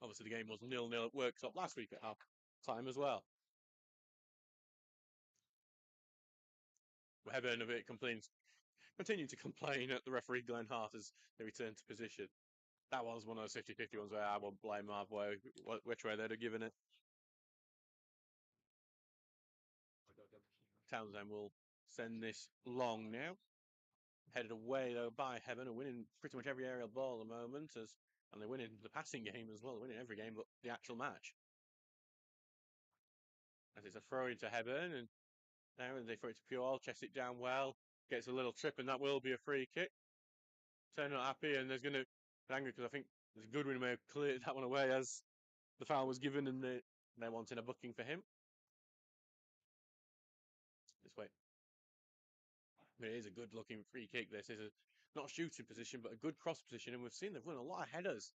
Obviously, the game was 0-0 at Worksop last week at half time as well. Hebburn a bit continue to complain at the referee Glenn Hart as they return to position. That was one of those 50-50 ones where I won't blame halfway which way they'd have given it. Townsend will send this long now. Headed away though by Hebburn, and winning pretty much every aerial ball at the moment, and they're winning the passing game as well. They're winning every game but the actual match. As it's a throw into Hebburn, and now they throw it to Pure, chests it down well, gets a little trip, and that will be a free kick. Turner not happy, and there's going to be angry because I think there's Goodwin may have cleared that one away as the foul was given, and they're wanting a booking for him. This way. But it is a good-looking free kick. This is not a shooting position, but a good cross position, and we've seen they've won a lot of headers.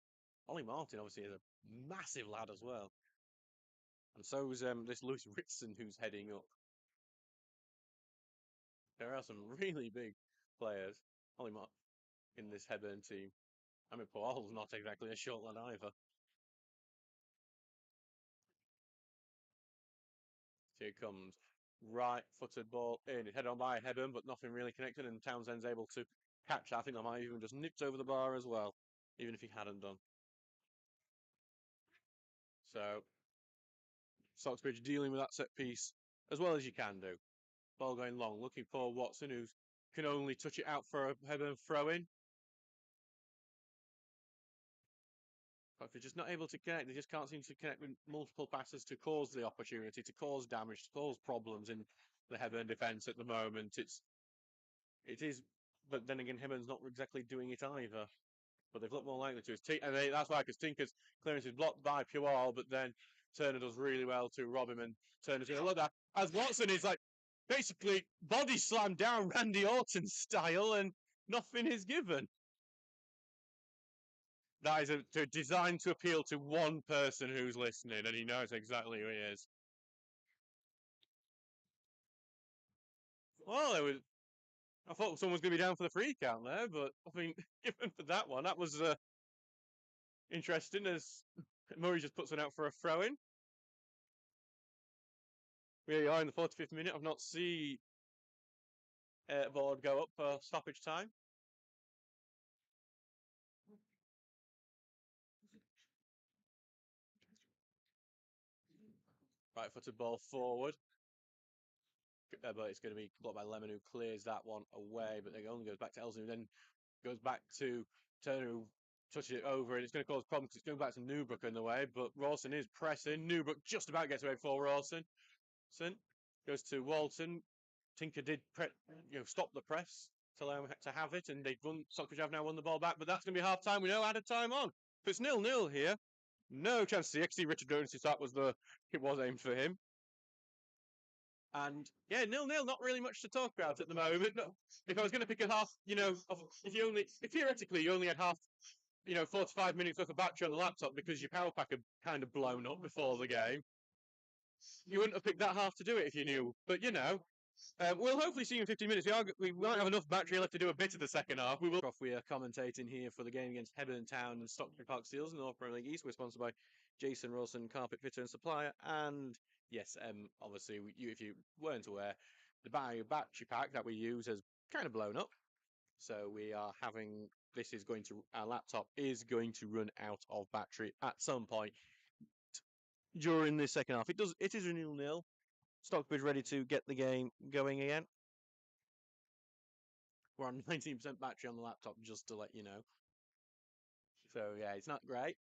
Ollie Martin obviously is a massive lad as well, and so is this Lewis Ritson who's heading up. There are some really big players. Ollie Martin in this Hebburn team. I mean, Paul's not exactly a short lad either. Here comes right-footed ball in. It's headed on by Hebburn, but nothing really connected, and Townsend's able to catch that. I think that might even just nipped over the bar as well, even if he hadn't done. So, Stocksbridge dealing with that set piece as well as you can do. Ball going long, looking for Watson, who can only touch it out for a Hebburn throw-in. But if they're just not able to connect, they just can't seem to connect with multiple passes to cause the opportunity, to cause damage, to cause problems in the Hebburn defence at the moment. It is, but then again, Heburn's not exactly doing it either. But they've looked more likely to. And that's why, because Tinker's clearance is blocked by Pual, but then Turner does really well to rob him, and Turner's going to look at as Watson is like basically body slammed down Randy Orton style, and nothing is given. That is designed to appeal to one person who's listening, and he knows exactly who he is. Well, I thought someone was going to be down for the free count there, but I think given for that one, that was interesting as Murray just puts one out for a throw-in. We are in the 45th minute. I've not seen board go up for stoppage time. Right-footed ball forward. But it's going to be blocked by Lemon, who clears that one away, but it only goes back to Elson, who then goes back to Turner, who touches it over, and it's going to cause problems because it's going back to Newbrook in the way. But Rawson is pressing. Newbrook just about gets away before Rawson. Goes to Walton. Tinker did stop the press to allow him to have it, and they've won. Stockbridge have now won the ball back, but that's going to be half time. We know added time on. If it's 0-0 here, no chance to see Richard Jones' start it was aimed for him. And yeah, 0-0, not really much to talk about at the moment. If I was going to pick a half, if theoretically you only had half, 45 minutes worth of battery on the laptop because your power pack had kind of blown up before the game, you wouldn't have picked that half to do it if you knew. But we'll hopefully see you in 15 minutes. We won't have enough battery left to do a bit of the second half. We are commentating here for the game against Hebburn Town and Stockbridge Park Steels in the North Premier League East. We're sponsored by Jason Wilson, carpet fitter and supplier. And yes, obviously, if you weren't aware, the battery pack that we use has kind of blown up. So we are having our laptop is going to run out of battery at some point during this second half. It is a 0-0. Stockbridge ready to get the game going again. We're on 19% battery on the laptop, just to let you know. So yeah, it's not great.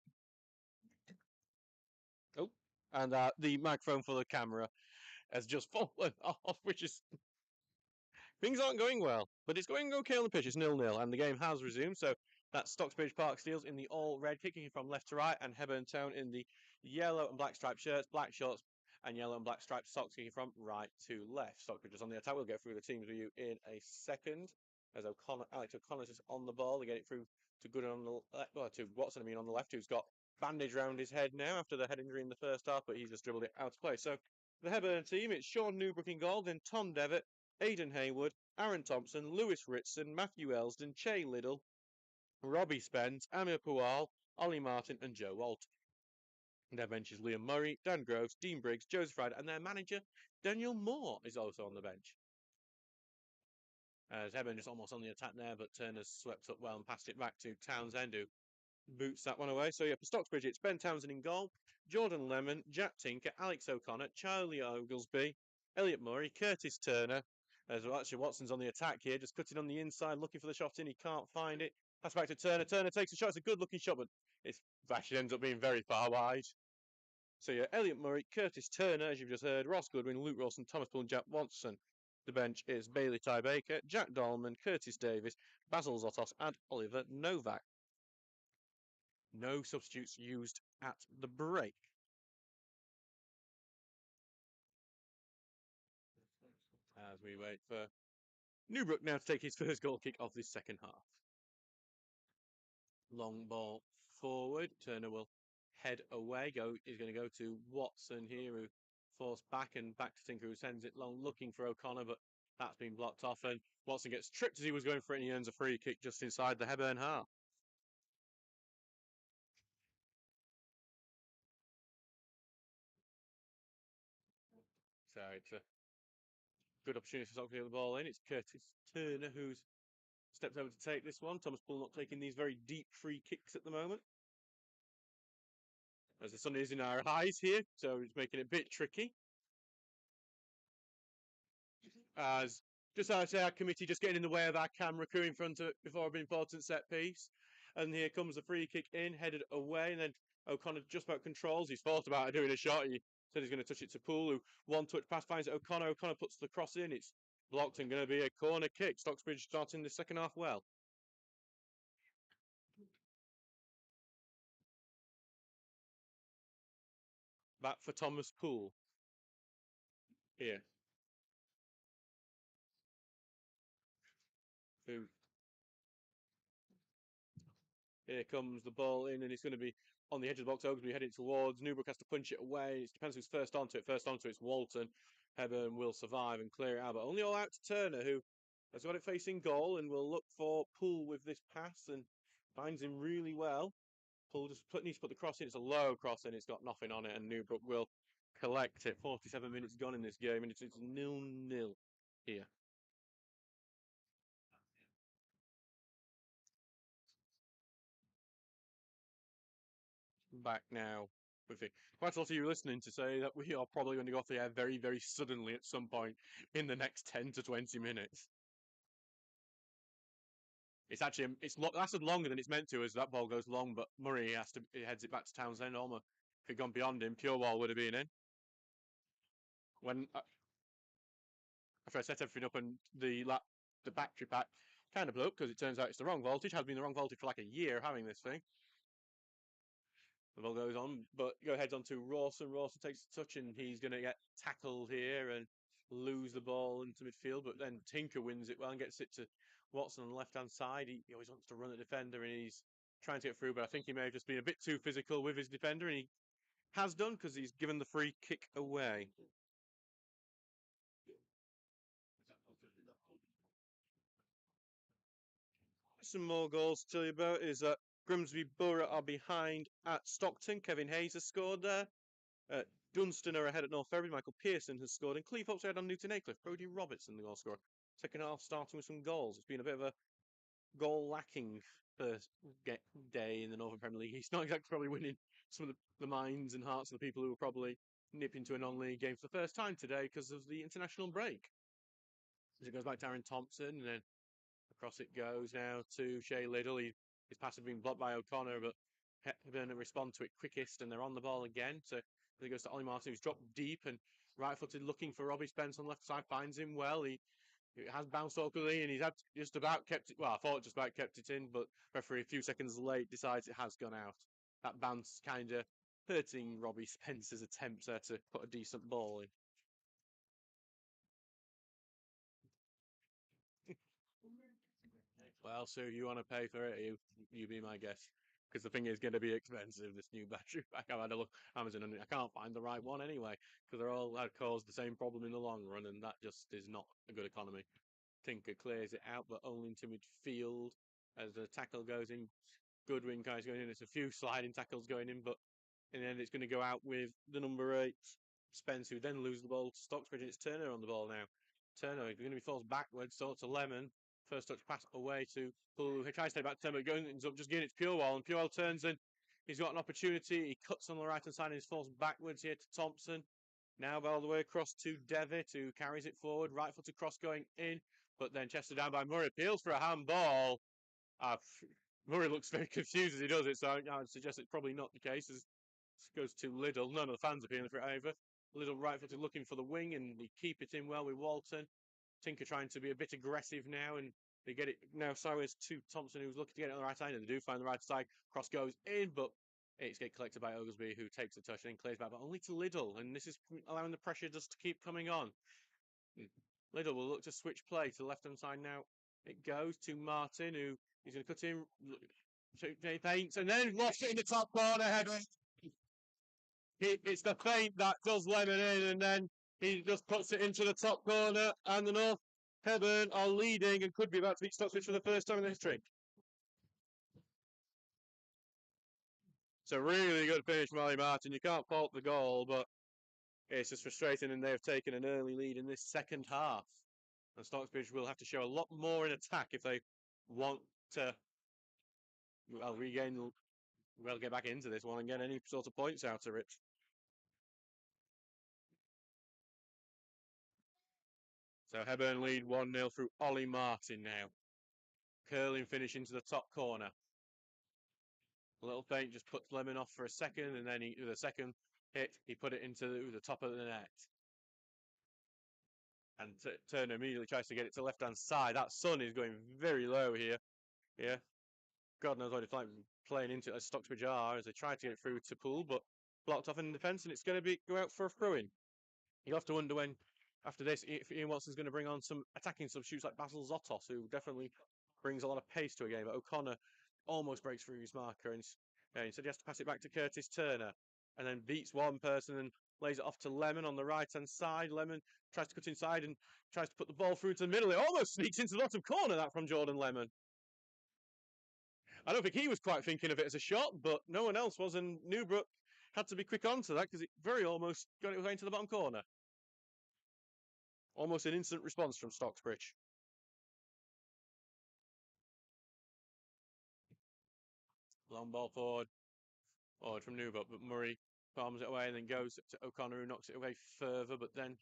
Oh, and the microphone for the camera has just fallen off, which is things aren't going well, but it's going okay on the pitch. It's 0-0, and the game has resumed. So that's Stocksbridge Park Steels in the all red, kicking from left to right, and Hebburn Town in the yellow and black striped shirts, black shorts, and yellow and black striped socks, kicking from right to left. Stockbridge is on the attack. We'll get through the teams with you in a second. As Alex O'Connor's is on the ball, they get it through to Gooden on the left, to Watson, on the left, who's got bandage around his head now after the head injury in the first half, but he's just dribbled it out of play. So the Hebburn team, it's Sean Newbrook in goal, then Tom Devitt, Aidan Haywood, Aaron Thompson, Lewis Ritson, Matthew Elsden, Che Liddell, Robbie Spence, Amir Pual, Ollie Martin, and Joe Walt. Their bench is Liam Murray, Dan Groves, Dean Briggs, Joseph Ryder, and their manager, Daniel Moore, is also on the bench. As Hebburn just almost on the attack there, but Turner's swept up well and passed it back to Townsend, who boots that one away. So yeah, for Stocksbridge, it's Ben Townsend in goal, Jordan Lemon, Jack Tinker, Alex O'Connor, Charlie Oglesby, Elliot Murray, Curtis Turner. As well, actually, Watson's on the attack here, just cutting on the inside, looking for the shot in. He can't find it. Pass back to Turner. Turner takes a shot. It's a good-looking shot, but it actually ends up being very far wide. So yeah, Elliot Murray, Curtis Turner, as you've just heard, Ross Goodwin, Luke Rawson, Thomas Poole, and Jack Watson. The bench is Bailey Ty Baker, Jack Dolman, Curtis Davis, Basil Zotos, and Oliver Novak. No substitutes used at the break. As we wait for Newbrook now to take his first goal kick of this second half. Long ball forward. Turner will head away. He's going to go to Watson here, who forced back and back to Tinker, who sends it long, looking for O'Connor, but that's been blocked off. And Watson gets tripped as he was going for it, and he earns a free kick just inside the Hebburn half. So it's a good opportunity for Stockbridge to get the ball in. It's Curtis Turner who's stepped over to take this one. Thomas Poole not taking these very deep free kicks at the moment, as the sun is in our eyes here, so it's making it a bit tricky. As just as our committee just getting in the way of our camera crew in front of it before an important set piece. And here comes the free kick in, headed away, and then O'Connor just about controls. He's thought about doing a shot. He said he's going to touch it to Poole, who one touch pass finds O'Connor. O'Connor puts the cross in. It's blocked and going to be a corner kick. Stocksbridge starting the second half well. Back for Thomas Poole. Here. Who Here comes the ball in, and it's going to be on the edge of the box. Oglesby heading towards. Newbrook has to punch it away. It depends who's first onto it. First onto it's Walton. Hebburn will survive and clear it out, but only all out to Turner, who has got it facing goal and will look for Poole with this pass and finds him really well. Poole just needs to put the cross in. It's a low cross and it's got nothing on it, and Newbrook will collect it. 47 minutes gone in this game, and it's 0-0 here. Back now with it. Quite a lot of you listening to say that we are probably going to go off the air very, very suddenly at some point in the next 10 to 20 minutes. It's lasted longer than it's meant to as that ball goes long, but Murray he heads it back to Townsend. Almost if he'd gone beyond him, pure ball would have been in. When after I set everything up and the battery pack kind of blew up because it turns out it's the wrong voltage. Has been the wrong voltage for like a year having this thing. The ball goes on, but go ahead on to Rawson. Rawson takes the touch and he's going to get tackled here and lose the ball into midfield. But then Tinker wins it well and gets it to Watson on the left hand side. He always wants to run at defender and he's trying to get through, but I think he may have just been a bit too physical with his defender, and he has done because he's given the free kick away. Some more goals to tell you about is that Grimsby Borough are behind at Stockton. Kevin Hayes has scored there. Dunstan are ahead at North Ferry. Michael Pearson has scored. And Cleethorpes ahead on Newton Aycliffe. Brodie Robertson, the goal scorer. Second half starting with some goals. It's been a bit of a goal lacking first day in the Northern Premier League. He's not exactly probably winning some of the minds and hearts of the people who will probably nip into a non-league game for the first time today because of the international break. As it goes back to Aaron Thompson, and then across it goes now to Shea Liddle. His pass has been blocked by O'Connor, but Hebburn respond to it quickest, and they're on the ball again. So it goes to Ollie Martin, who's dropped deep and right-footed, looking for Robbie Spence on the left side. Finds him well. It has bounced awkwardly, and he's had just about kept it. Well, I thought just about kept it in, but referee a few seconds late decides it has gone out. That bounce kind of hurting Robbie Spence's attempts there to put a decent ball in. Well, so you want to pay for it? You be my guest. Because the thing is going to be expensive, this new battery pack. I've had a look Amazon and I can't find the right one anyway. Because they're all caused the same problem in the long run, and that just is not a good economy. Tinker clears it out, but only into midfield as the tackle goes in. Goodwin guys going in. There's a few sliding tackles going in, but in the end it's going to go out with the number 8, Spence, who then loses the ball to Stocksbridge, and it's Turner on the ball now. Turner going to be forced backwards, so to Lemon. First touch pass away to who tries to take back to Turner, but ends up just getting it to Purewell, and Purewell turns and he's got an opportunity. He cuts on the right hand side and he's forced backwards here to Thompson. Now all the way across to Devitt, who carries it forward, right footed cross going in, but then chested down by Murray. Appeals for a handball. Murray looks very confused as he does it, so I would suggest it's probably not the case. As it goes to Liddle. None of the fans appealing for it either. Liddle right footed looking for the wing, and they keep it in well with Walton. Tinker trying to be a bit aggressive now, and they get it now sideways to Thompson, who's looking to get it on the right side, and they do find the right side. Cross goes in, but it's get collected by Oglesby, who takes the touch and then clears back, but only to Liddle, and this is allowing the pressure just to keep coming on. Liddle will look to switch play to the left hand side now. It goes to Martin, who he's going to cut in, paints, and then lost it in the top corner. Header. It's the feint that does Lemon in, and then he just puts it into the top corner, and the North Hebburn are leading and could be about to beat Stocksbridge for the first time in history. It's a really good finish from Ollie Martin. You can't fault the goal, but it's just frustrating, and they've taken an early lead in this second half. And Stocksbridge will have to show a lot more in attack if they want to regain, get back into this one and get any sort of points out of it. So Hebburn lead 1-0 through Ollie Martin now. Curling finish into the top corner. A little feint just puts Lemon off for a second, and then with a second hit, he put it into the top of the net. And Turner immediately tries to get it to the left-hand side. That sun is going very low here. Yeah. God knows what it's like playing into it as Stocksbridge are as they try to get it through to Poole, but blocked off in defence, and it's going to go out for a throw-in. You'll have to wonder when, after this, if Ian Watson's going to bring on some attacking substitutes like Basil Zotos, who definitely brings a lot of pace to a game. But O'Connor almost breaks through his marker, and instead he has to pass it back to Curtis Turner, and then beats one person and lays it off to Lemon on the right-hand side. Lemon tries to cut inside and tries to put the ball through to the middle. It almost sneaks into the bottom corner, that from Jordan Lemon. I don't think he was quite thinking of it as a shot, but no one else was, and Newbrook had to be quick onto that because it very almost got it into the bottom corner. Almost an instant response from Stocksbridge. Long ball forward from Newbrook, but Murray palms it away and then goes to O'Connor, who knocks it away further, but then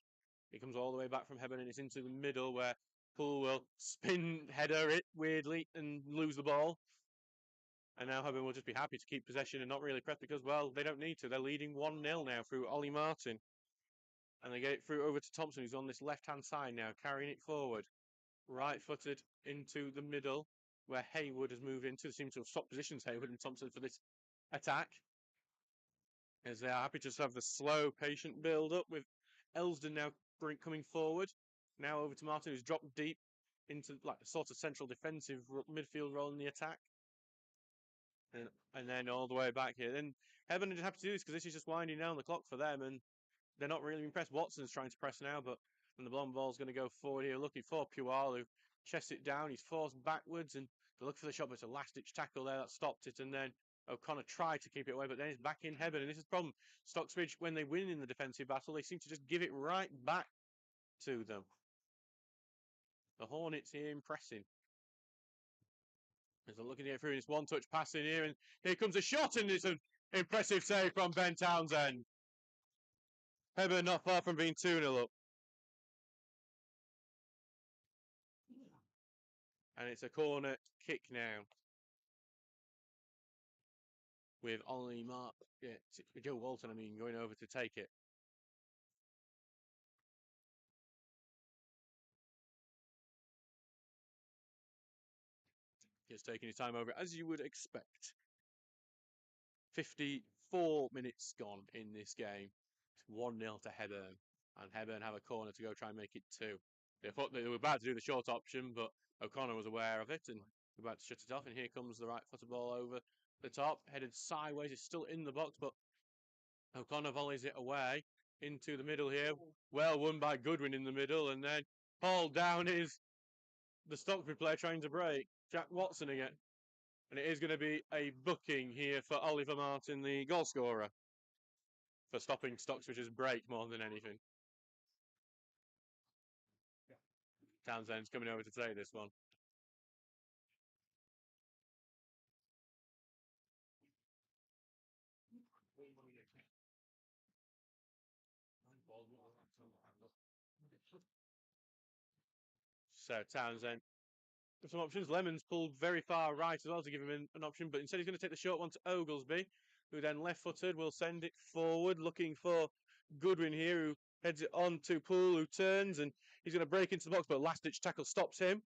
he comes all the way back from Hebburn and it's into the middle where Poole will spin header it weirdly and lose the ball. And now Hebburn will just be happy to keep possession and not really press because, well, they don't need to. They're leading 1-0 now through Ollie Martin. And they get it through over to Thompson, who's on this left-hand side now, carrying it forward. Right-footed into the middle, where Haywood has moved into. They seem to have swapped positions, Haywood and Thompson, for this attack. As they are happy to just have the slow, patient build-up with Elsden now coming forward. Now over to Martin, who's dropped deep into like a sort of central defensive midfield role in the attack. And then all the way back here. Then Hebburn just have to do this because this is just winding down the clock for them, and they're not really impressed. Watson's trying to press now, but and the long ball's going to go forward here, looking for Pual, who chests it down. He's forced backwards, and they look for the shot, but it's a last-ditch tackle there that stopped it. And then O'Connor tried to keep it away, but then it's back in Hebburn, and this is the problem. Stocksbridge, when they win in the defensive battle, they seem to just give it right back to them. The Hornets here impressing. As they're looking to get through this one-touch pass in here, and here comes a shot, and it's an impressive save from Ben Townsend. Hebburn not far from being 2-0 up. And it's a corner kick now. With Ollie Mark, Joe Walton, going over to take it. Just taking his time over, as you would expect. 54 minutes gone in this game. It's 1-0 to Hebburn. And Hebburn have a corner to go try and make it 2. They thought they were about to do the short option, but O'Connor was aware of it and about to shut it off. And here comes the right-footed ball over the top, headed sideways. It's still in the box, but O'Connor volleys it away into the middle here. Well won by Goodwin in the middle, and then hauled down is the Stockbridge player trying to break. Jack Watson again. And it is going to be a booking here for Oliver Martin, the goal scorer, for stopping Stocksbridge's break more than anything. Townsend's coming over to take this one. So Townsend with some options. Lemon's pulled very far right as well to give him an option, but instead he's going to take the short one to Oglesby, who then left-footed will send it forward, looking for Goodwin here, who heads it on to Poole, who turns, and he's going to break into the box, but last-ditch tackle stops him,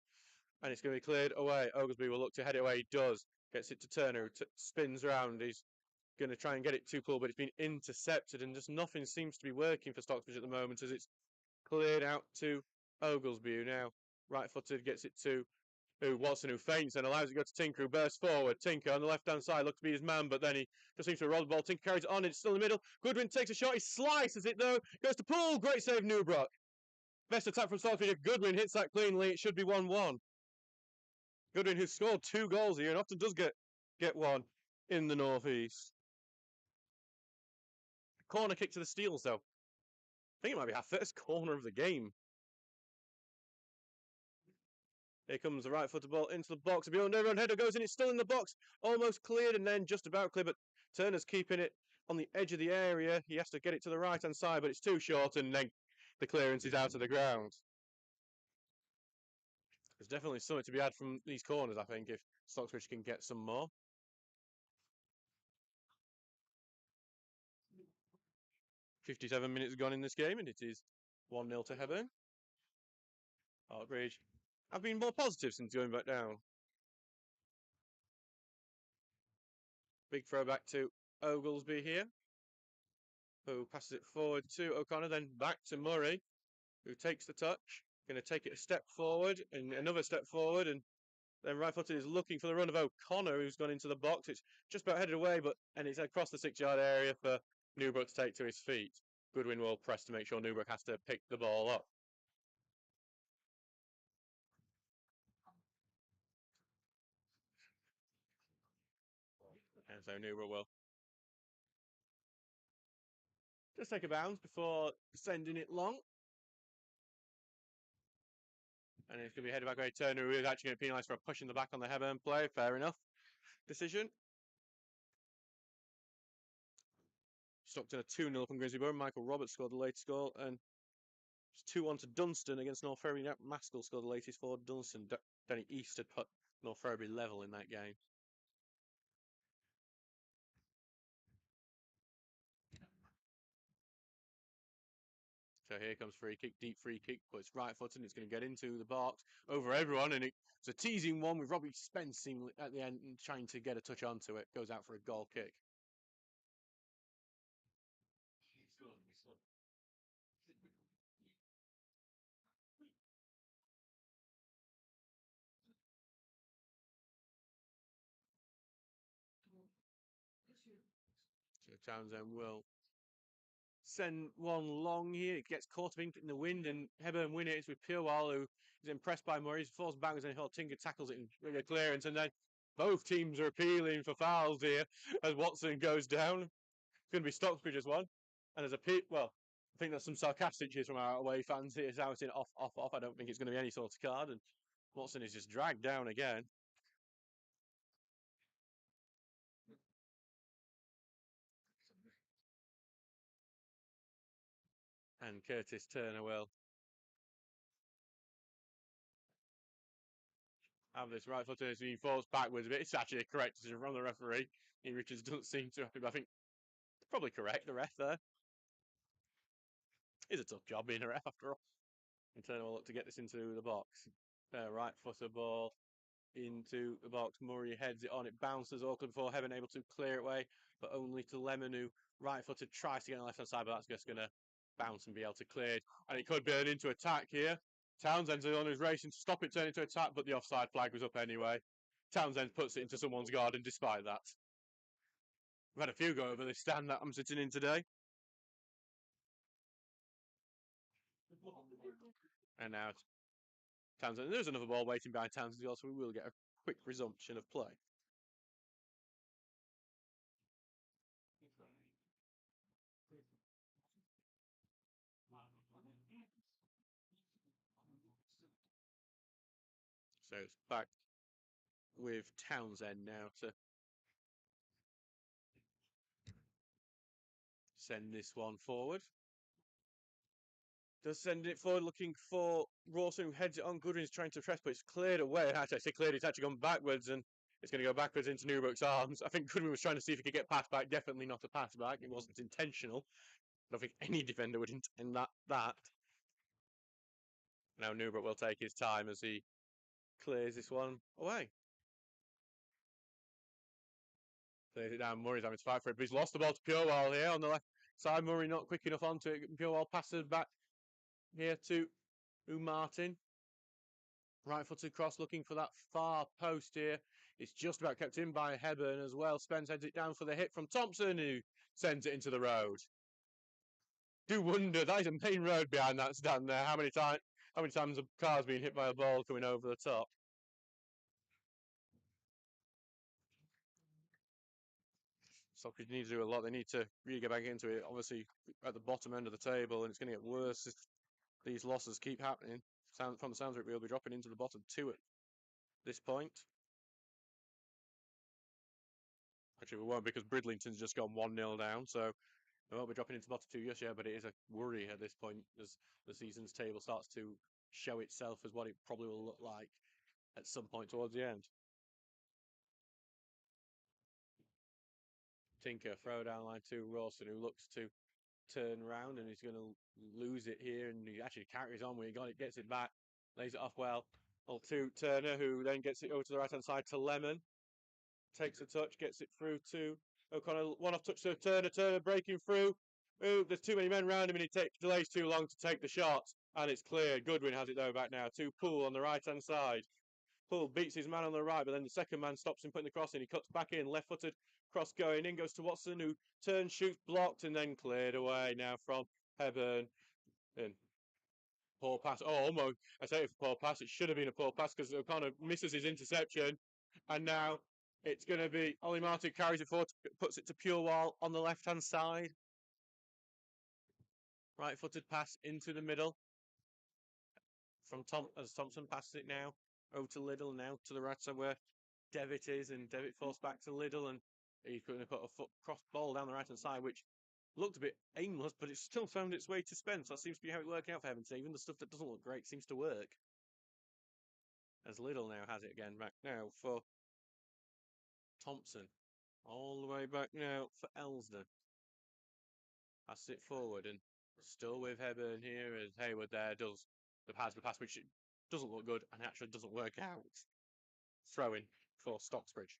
and it's going to be cleared away. Oglesby will look to head it away. He does. Gets it to Turner, who spins around. He's going to try and get it to Poole, but it's been intercepted, and just nothing seems to be working for Stocksbridge at the moment as it's cleared out to Oglesby, who now right-footed gets it to Watson, who feints and allows it to go to Tinker, who bursts forward. Tinker on the left-hand side looks to be his man, but then he just seems to roll the ball. Tinker carries it on, it's still in the middle. Goodwin takes a shot, he slices it though, goes to Poole, great save Newbrock. Best attack from Stockbridge. If Goodwin hits that cleanly, it should be 1-1. Goodwin, who's scored 2 goals here and often does get one in the northeast. Corner kick to the Steels though. I think it might be our first corner of the game. Here comes the right-footed ball into the box. A beyond everyone header goes in. It's still in the box. Almost cleared and then just about clear. But Turner's keeping it on the edge of the area. He has to get it to the right-hand side, but it's too short and then the clearance is out of the ground. There's definitely something to be had from these corners, I think, if Stocksbridge can get some more. 57 minutes gone in this game, and it is 1-0 to Hebburn. Stockbridge have been more positive since going back down. Big throwback to Oglesby here, who passes it forward to O'Connor, then back to Murray, who takes the touch. Going to take it a step forward and another step forward, and then right-footed is looking for the run of O'Connor, who's gone into the box. It's just about headed away, and it's across the 6-yard area for Newbrook to take to his feet. Goodwin will press to make sure Newbrook has to pick the ball up. And so Newbrook will just take a bounce before sending it long. And it's going to be headed back away. Turner, who is actually going to be penalised for pushing the back on the Hebburn play. Fair enough decision. Stockton a 2-0 from Grimsby Borough. Michael Roberts scored the late goal, and It's 2-1 to Dunstan against North Ferriby. Maskell scored the latest for Dunstan. Danny East had put North Ferriby level in that game. So here comes free kick, deep free kick, but it's right foot and it's going to get into the box over everyone. And it's a teasing one with Robbie Spence at the end trying to get a touch onto it. Goes out for a goal kick. So Townsend will send one long here. It gets caught in the wind and Hebburn win it. It's with Purewall who is impressed by Murray. He falls backwards and Tinker tackles it and with a clearance. And then both teams are appealing for fouls here as Watson goes down. It's going to be Stocksbridge as one. And there's well, I think there's some sarcastic cheers from our away fans here. Shouting off, off, off. I don't think it's going to be any sort of card. And Watson is just dragged down again. And Curtis Turner will have this right foot as he falls backwards a bit. It's actually a correct decision from the referee. Ian Richards doesn't seem too happy, but I think probably correct, the ref there. It's a tough job being a ref after all. And Turner will look to get this into the box. Right footer ball into the box. Murray heads it on. It bounces Auckland for Heaven, able to clear it away, but only to Lemon, who right footed tries to get on the left hand side, but that's just going to bounce and be able to clear it. And it could burn into attack here. Townsend's on his racing to stop it turning into attack, but the offside flag was up anyway. Townsend puts it into someone's garden despite that. We've had a few go over this stand that I'm sitting in today. And now Townsend. There's another ball waiting behind Townsend, so we will get a quick resumption of play. So it's back with Townsend now to send this one forward. Does send it forward, looking for Rawson, who heads it on. Goodwin's trying to press, but it's cleared away. Actually, I say cleared, it's actually gone backwards, and it's going to go backwards into Newbrook's arms. I think Goodwin was trying to see if he could get passed back. Definitely not a pass back. It wasn't intentional. I don't think any defender would intend that. Now Newbrook will take his time as he clears this one away. Clears it down. Murray's having to fight for it, but he's lost the ball to Purewall here on the left side. Murray not quick enough onto it. Purewall passes back here to Martin. Right footed cross looking for that far post here. It's just about kept in by Hebburn as well. Spence heads it down for the hit from Thompson, who sends it into the road. Do wonder, that is a main road behind that stand there. How many times a car's been hit by a ball coming over the top? Stockbridge need to do a lot. They need to really get back into it. Obviously, at the bottom end of the table, and it's going to get worse if these losses keep happening. From the sounds of it, we'll be dropping into the bottom two at this point. Actually, we won't, because Bridlington's just gone 1-0 down, so we won't be dropping into the bottom two just yet, but it is a worry at this point as the season's table starts to show itself as what it probably will look like at some point towards the end. Tinker, throw down line to Rawson, who looks to turn round and he's going to lose it here, and he actually carries on when he got it, gets it back, lays it off well to Turner, who then gets it over to the right hand side to Lemon, takes a touch, gets it through to O'Connor, one off touch to Turner breaking through. Ooh, there's too many men around him and he delays too long to take the shot, and it's clear. Goodwin has it though back now to Poole on the right hand side. Poole beats his man on the right, but then the second man stops him putting the cross in. He cuts back in, left footed cross going in, goes to Watson, who turns, shoots, blocked, and then cleared away now from Hebburn. And poor pass. Oh, almost. I say it's a poor pass. It should have been a poor pass because O'Connor misses his interception. And now it's going to be Ollie Martin carries it forward, puts it to Purewall on the left hand side. Right footed pass into the middle from as Thompson passes it now over to Liddell, now to the right side where Devitt is, and Devitt forced back to Liddell, and he's going to put a foot cross ball down the right hand side, which looked a bit aimless, but it's still found its way to Spence. That seems to be how it's working out for Hebburn. Even the stuff that doesn't look great seems to work. As Little now has it again back now for Thompson. All the way back now for Elsdon. Pass it forward and still with Hebburn here as Hayward there does the pass, which doesn't look good and actually doesn't work out. Throwing for Stocksbridge.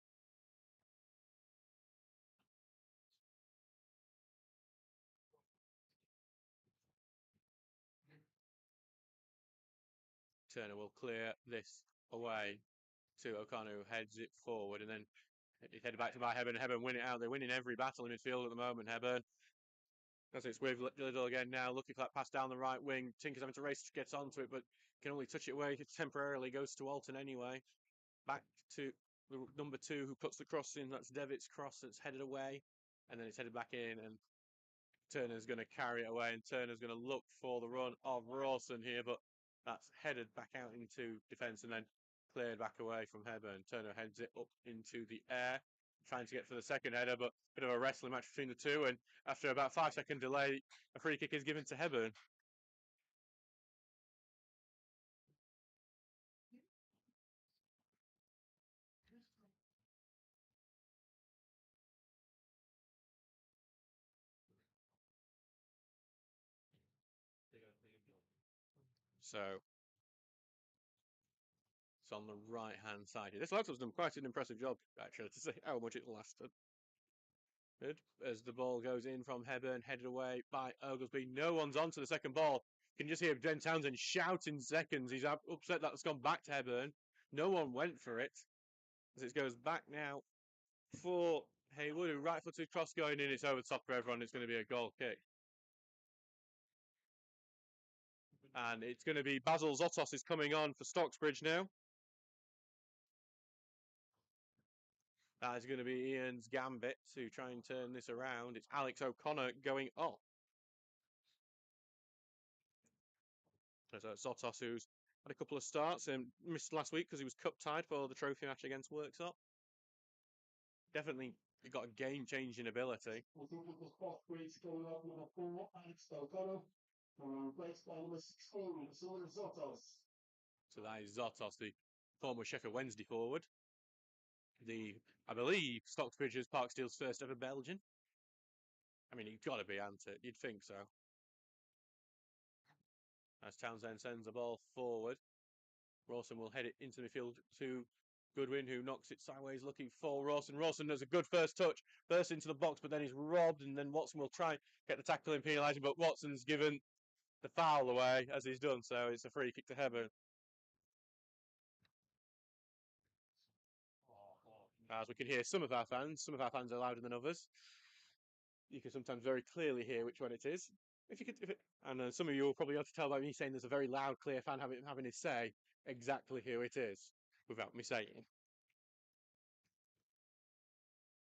Turner will clear this away to O'Connor, who heads it forward, and then it's headed back to by Hebburn. Hebburn win it out. They're winning every battle in midfield at the moment, Hebburn. As it's with Little again now, looking for that pass down the right wing. Tinker's having to race to get onto it, but can only touch it away temporarily. Goes to Alton anyway. Back to the number 2 who puts the cross in. That's Devitt's cross that's headed away. And then it's headed back in, and Turner's going to carry it away, and Turner's going to look for the run of Rawson here, but that's headed back out into defence and then cleared back away from Hebburn. Turner heads it up into the air, trying to get for the second header, but a bit of a wrestling match between the two, and after about 5-second delay, a free kick is given to Hebburn. So it's on the right-hand side here. This lad has done quite an impressive job, actually, to see how much it lasted. Good. As the ball goes in from Hebburn, headed away by Oglesby. No one's on to the second ball. You can just hear Ben Townsend shout in seconds. He's upset that it's gone back to Hebburn. No one went for it. As it goes back now for Haywood, who right-footed cross going in. It's over the top for everyone. It's going to be a goal kick. And it's going to be Basil Zotos is coming on for Stocksbridge now. That is going to be Ian's gambit to try and turn this around. It's Alex O'Connor going up. So Zotos, who's had a couple of starts and missed last week because he was cup tied for the trophy match against Worksop. Definitely got a game-changing ability. So that is Zotos, the former Sheffield Wednesday forward. I believe, Stocksbridge is Parksteel's first ever Belgian. I mean, he's got to be, hasn't it? You'd think so. As Townsend sends the ball forward, Rawson will head it into midfield to Goodwin, who knocks it sideways, looking for Rawson. Rawson does a good first touch, bursts into the box, but then he's robbed, and then Watson will try and get the tackle and penalise him, but Watson's given the foul away, as he's done, so it's a free kick to Hebburn. As we can hear some of our fans are louder than others. You can sometimes very clearly hear which one it is. And some of you will probably be able to tell by me saying there's a very loud, clear fan having his say exactly who it is, without me saying.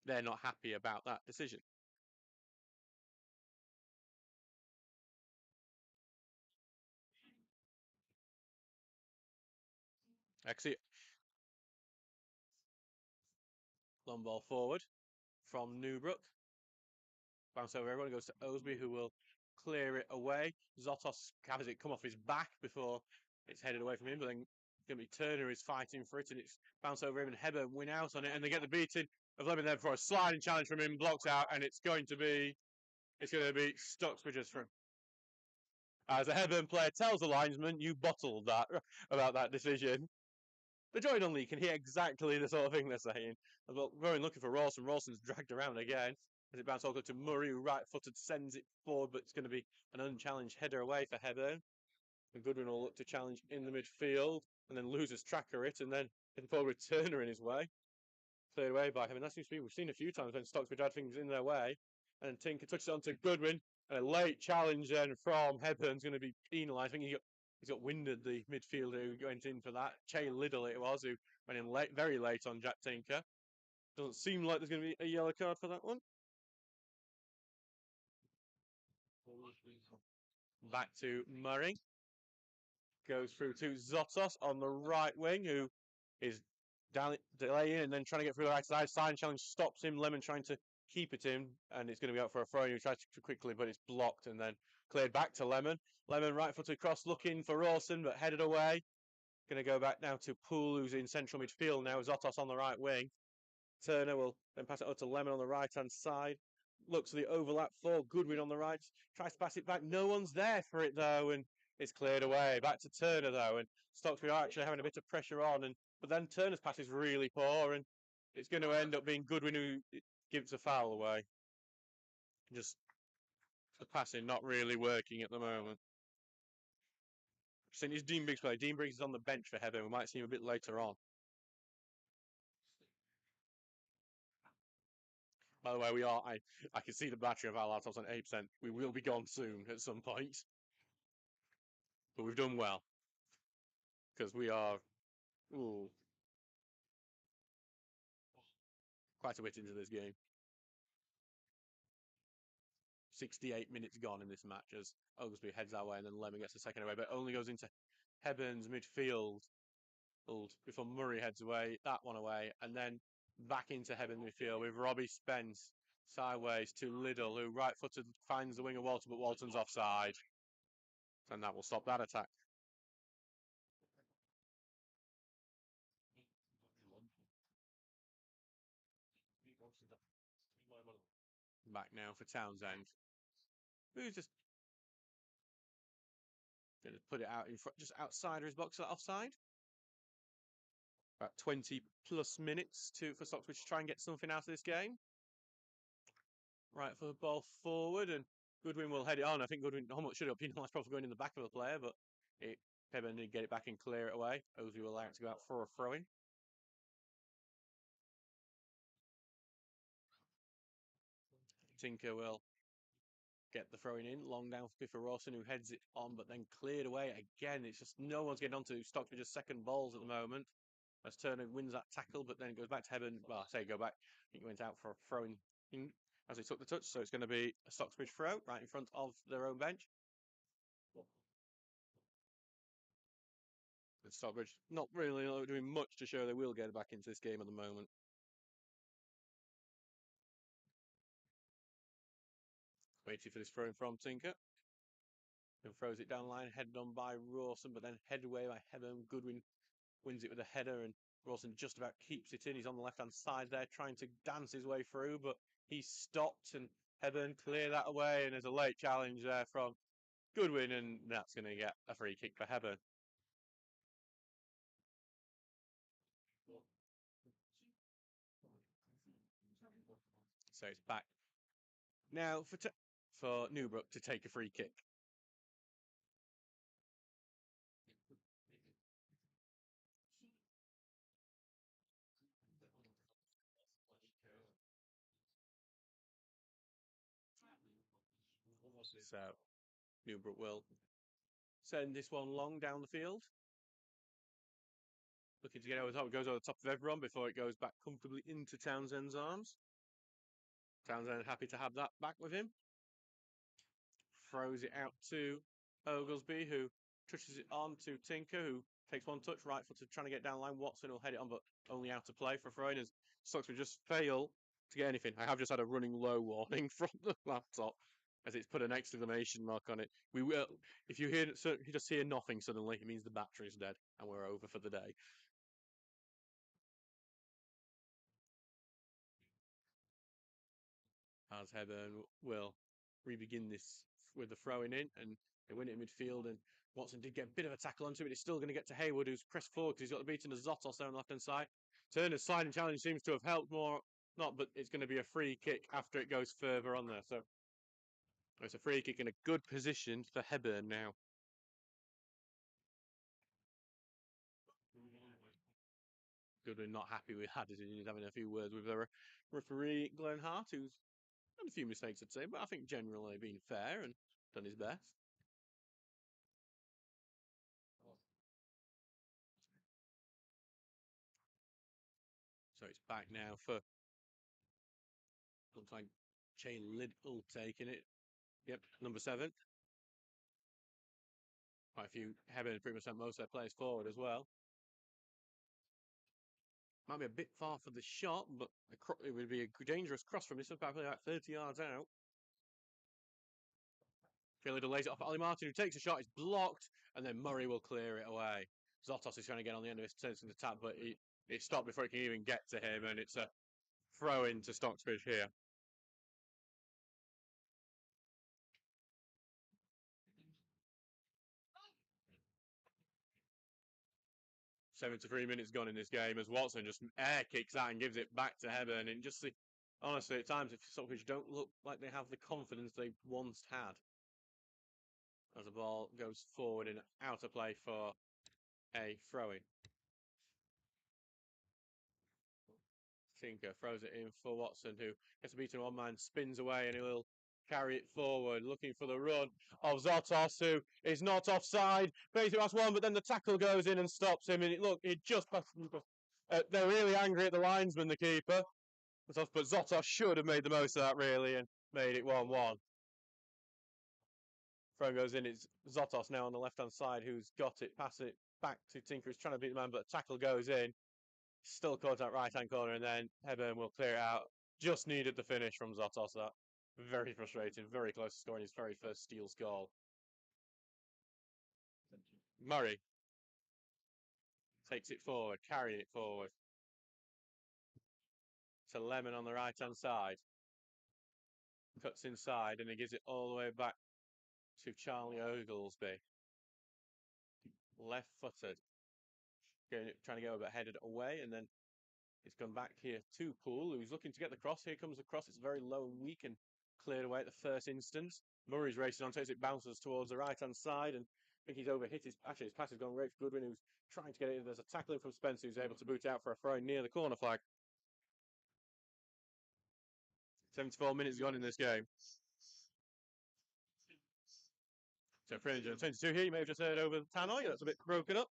They're not happy about that decision. Actually, long ball forward from Newbrook. Bounce over everyone, goes to Osby, who will clear it away. Zotos has it come off his back before it's headed away from him, but then going to be Turner is fighting for it, and it's bounced over him, and Hebburn win out on it, and they get the beating of Lemon there before a sliding challenge from him, blocked out, and it's going to be Stocksbridge's from. As a Hebburn player tells the linesman, you bottled that about that decision. The join only can hear exactly the sort of thing they're saying. Well, going looking for Rawson. Rawson's dragged around again. As it bounces over to Murray, who right-footed sends it forward, but it's going to be an unchallenged header away for Hebburn. And Goodwin will look to challenge in the midfield, and then loses track of it, and then heading forward with Turner in his way. Cleared away by him, and that seems to be, we've seen a few times when Stocksbridge had things in their way. And Tinker touches on to Goodwin, and a late challenge then from Heburn's going to be penalised. I think he's got winded the midfielder who went in for that. Che Liddle it was, who went in late, very late on Jack Tinker. Doesn't seem like there's going to be a yellow card for that one. Back to Murray. Goes through to Zotos on the right wing, who is delaying and then trying to get through the right side. Side challenge stops him. Lemon trying to keep it in, and it's going to be out for a throw. He tries to quickly, but it's blocked, and then cleared back to Lemon. Lemon right footed cross, looking for Rawson, but headed away. Going to go back now to Poole, who's in central midfield now. Zotos on the right wing. Turner will then pass it out to Lemon on the right hand side. Looks at the overlap for Goodwin on the right. Tries to pass it back. No one's there for it though, and it's cleared away. Back to Turner though, and Stocksbridge are actually having a bit of pressure on, and but then Turner's pass is really poor, and it's going to end up being Goodwin who gives a foul away. Just the passing not really working at the moment. Saying it's Dean Briggs play. Dean Briggs is on the bench for Hebburn. We might see him a bit later on. By the way, we are. I can see the battery of our laptops on 8%. We will be gone soon at some point, but we've done well because we are ooh, quite a bit into this game. 68 minutes gone in this match as Oglesby heads our way and then Lemon gets the second away, but only goes into Heburn's midfield before Murray heads away, that one away, and then back into Hebburn midfield with Robbie Spence sideways to Liddell, who right-footed finds the winger Walton, but Walton's offside. And that will stop that attack. Back now for Townsend, who's just going to put it out in front, just outside his box, that offside. About 20 plus minutes for Stocksbridge to try and get something out of this game. Right for the ball forward, and Goodwin will head it on. I think Goodwin almost should have been that's probably going in the back of the player, but Hebburn did get it back and clear it away. Osley will allow it to go out for a throw in. Tinker will get the throwing in, long down for Rawson, who heads it on, but then cleared away again. It's just no one's getting onto Stocksbridge's second balls at the moment. As Turner wins that tackle, but then it goes back to Hebburn. Well, I say go back. I think he went out for a throwing in as he took the touch, so it's going to be a Stocksbridge throw right in front of their own bench. And Stockbridge not really doing much to show they will get back into this game at the moment. Waiting for this throw from Tinker. And throws it down line, headed on by Rawson, but then headed away by Hebburn. Goodwin wins it with a header, and Rawson just about keeps it in. He's on the left-hand side there, trying to dance his way through, but he's stopped, and Hebburn clear that away, and there's a late challenge there from Goodwin, and that's going to get a free kick for Hebburn. So it's back now for Newbrook to take a free kick. So Newbrook will send this one long down the field. Looking to get over the top. It goes over the top of everyone before it goes back comfortably into Townsend's arms. Townsend happy to have that back with him. Throws it out to Oglesby, who touches it on to Tinker, who takes one touch, right footed, trying to get down the line. Watson will head it on, but only out of play for a throw-in as Stocksbridge just fail to get anything. I have just had a running low warning from the laptop as it's put an exclamation mark on it. We will, if you hear, so you just hear nothing suddenly, it means the battery's dead and we're over for the day. As Hebburn will re-begin this with the throwing in, and they win it in midfield. And Watson did get a bit of a tackle onto it. It's still going to get to Hayward, who's pressed forward because he's got the beating of Zotos there on the left hand side. Turner's sliding challenge seems to have helped more, not, but it's going to be a free kick after it goes further on there. So it's a free kick in a good position for Hebburn now. Goodwin not happy with that decision. He's having a few words with the referee, Glenn Hart, who's had a few mistakes, I'd say, but I think generally been fair and done his best. So it's back now for, looks like Che Liddell taking it. Yep, number 7. Quite a few Hebburn pretty much sent most of their players forward as well. Might be a bit far for the shot, but it would be a dangerous cross from this, about 30 yards out. Philly lays it off at Ali Martin, who takes a shot. It's blocked, and then Murray will clear it away. Zotos is trying to get on the end of his tension attack, but it stopped before it can even get to him, and it's a throw into Stocksbridge here. 73 minutes gone in this game as Watson just air kicks that and gives it back to Hebburn. And just honestly, at times, if Stockbridge don't look like they have the confidence they once had. As the ball goes forward and out of play for a throw-in. Tinker throws it in for Watson, who gets beaten one man, spins away, and he will carry it forward, looking for the run of Zotos, who is not offside. Basically, that's one, but then the tackle goes in and stops him. And it just passed. They're really angry at the linesman, the keeper. But Zotos should have made the most of that, really, and made it 1-1. Throw goes in. It's Zotos now on the left-hand side who's got it, pass it back to Tinker, who's trying to beat the man, but the tackle goes in. Still caught that right-hand corner, and then Hebburn will clear it out. Just needed the finish from Zotos. That very frustrating, very close to scoring his very first Steele's goal. Murray takes it forward, carrying it forward to Lemon on the right-hand side. Cuts inside, and he gives it all the way back to Charlie Oglesby. Left-footed, trying to go a bit headed away, and then it's gone back here to Poole, who's looking to get the cross. Here comes the cross. It's very low and weak and cleared away at the first instance. Murray's racing on, takes it, bounces towards the right-hand side, and I think he's overhit his pass has gone great for Goodwin, who's trying to get it in. There's a tackling from Spencer, who's able to boot out for a throw near the corner flag. 74 minutes gone in this game. So 322 here, you may have just heard over the tannoy, that's a bit broken up.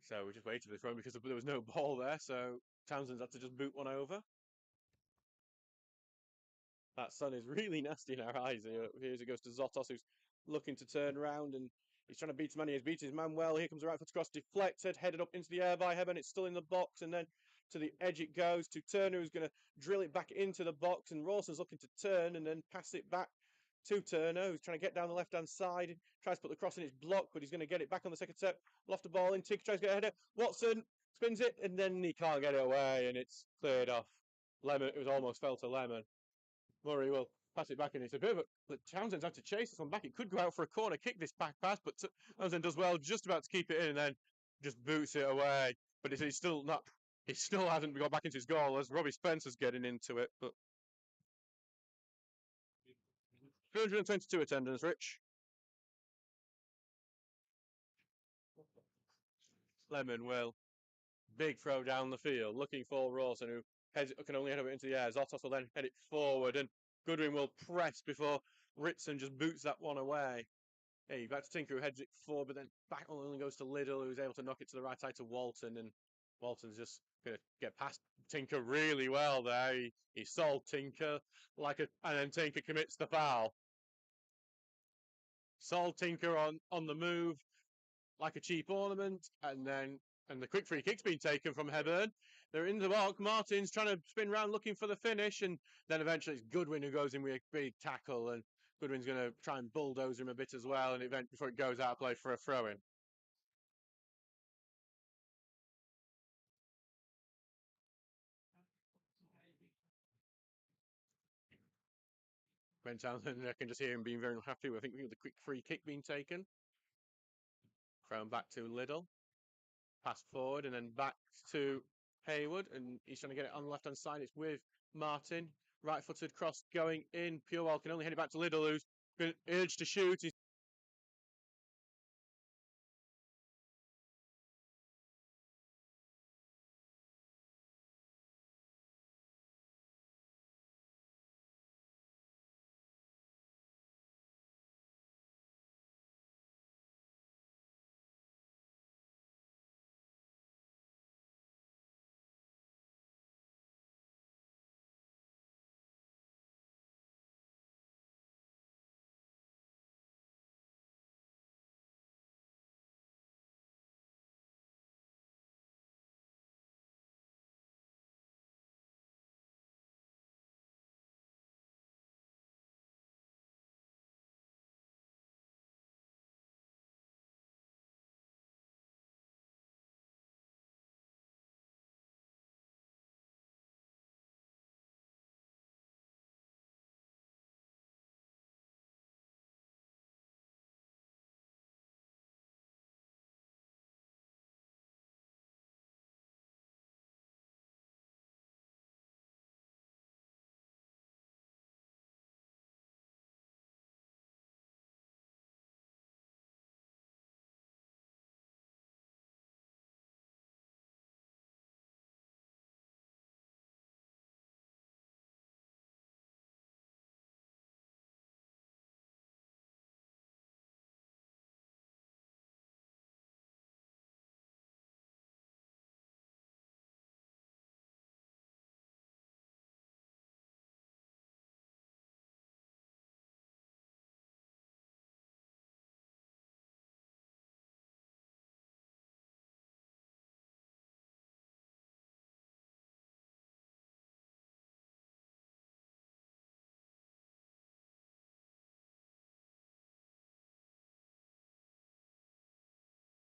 So we just waited for this run because there was no ball there, so Townsend's had to just boot one over. That sun is really nasty in our eyes. Here it goes to Zotos, who's looking to turn around, and he's trying to beat his man. He's beaten his man well. Here comes the right foot cross, deflected, headed up into the air by Hebburn. It's still in the box, and then to the edge it goes to Turner, who's going to drill it back into the box, and Rawson's looking to turn and then pass it back to Turner, who's trying to get down the left-hand side. Tries to put the cross in, it's blocked, but he's going to get it back on the second step. Loft the ball in, Tinker tries to get a header. Watson spins it, and then he can't get it away, and it's cleared off. Lemon, it was almost fell to Lemon. Murray will pass it back, and it's a bit of a... But Townsend's had to chase this one back. It could go out for a corner kick, this back pass, but Townsend does well, just about to keep it in, and then just boots it away. But he's still not... He still hasn't got back into his goal as Robbie Spencer's getting into it, but... 322 attendance, Rich. Lemon will. Big throw down the field, looking for Rawson, who can only head it into the air. Zotos will then head it forward, and Goodwin will press before Ritson just boots that one away. Hey, back to Tinker, who heads it forward, but then back only goes to Liddell, who's able to knock it to the right side to Walton, and Walton's just going to get past Tinker really well there. He sold Tinker and then Tinker commits the foul. Sold Tinker on the move like a cheap ornament, and the quick free kick's been taken from Hebburn. They're in the box. Martin's trying to spin round looking for the finish, and then eventually it's Goodwin who goes in with a big tackle, and Goodwin's going to try and bulldoze him a bit as well, and before it goes out of play for a throw-in. Ben Townsend, I can just hear him being very unhappy with, I think, the quick free kick being taken. Thrown back to Liddell. Pass forward and then back to Haywood, and he's trying to get it on the left-hand side. It's with Martin. Right-footed cross going in. Purewell can only head it back to Liddell, who's been urged to shoot.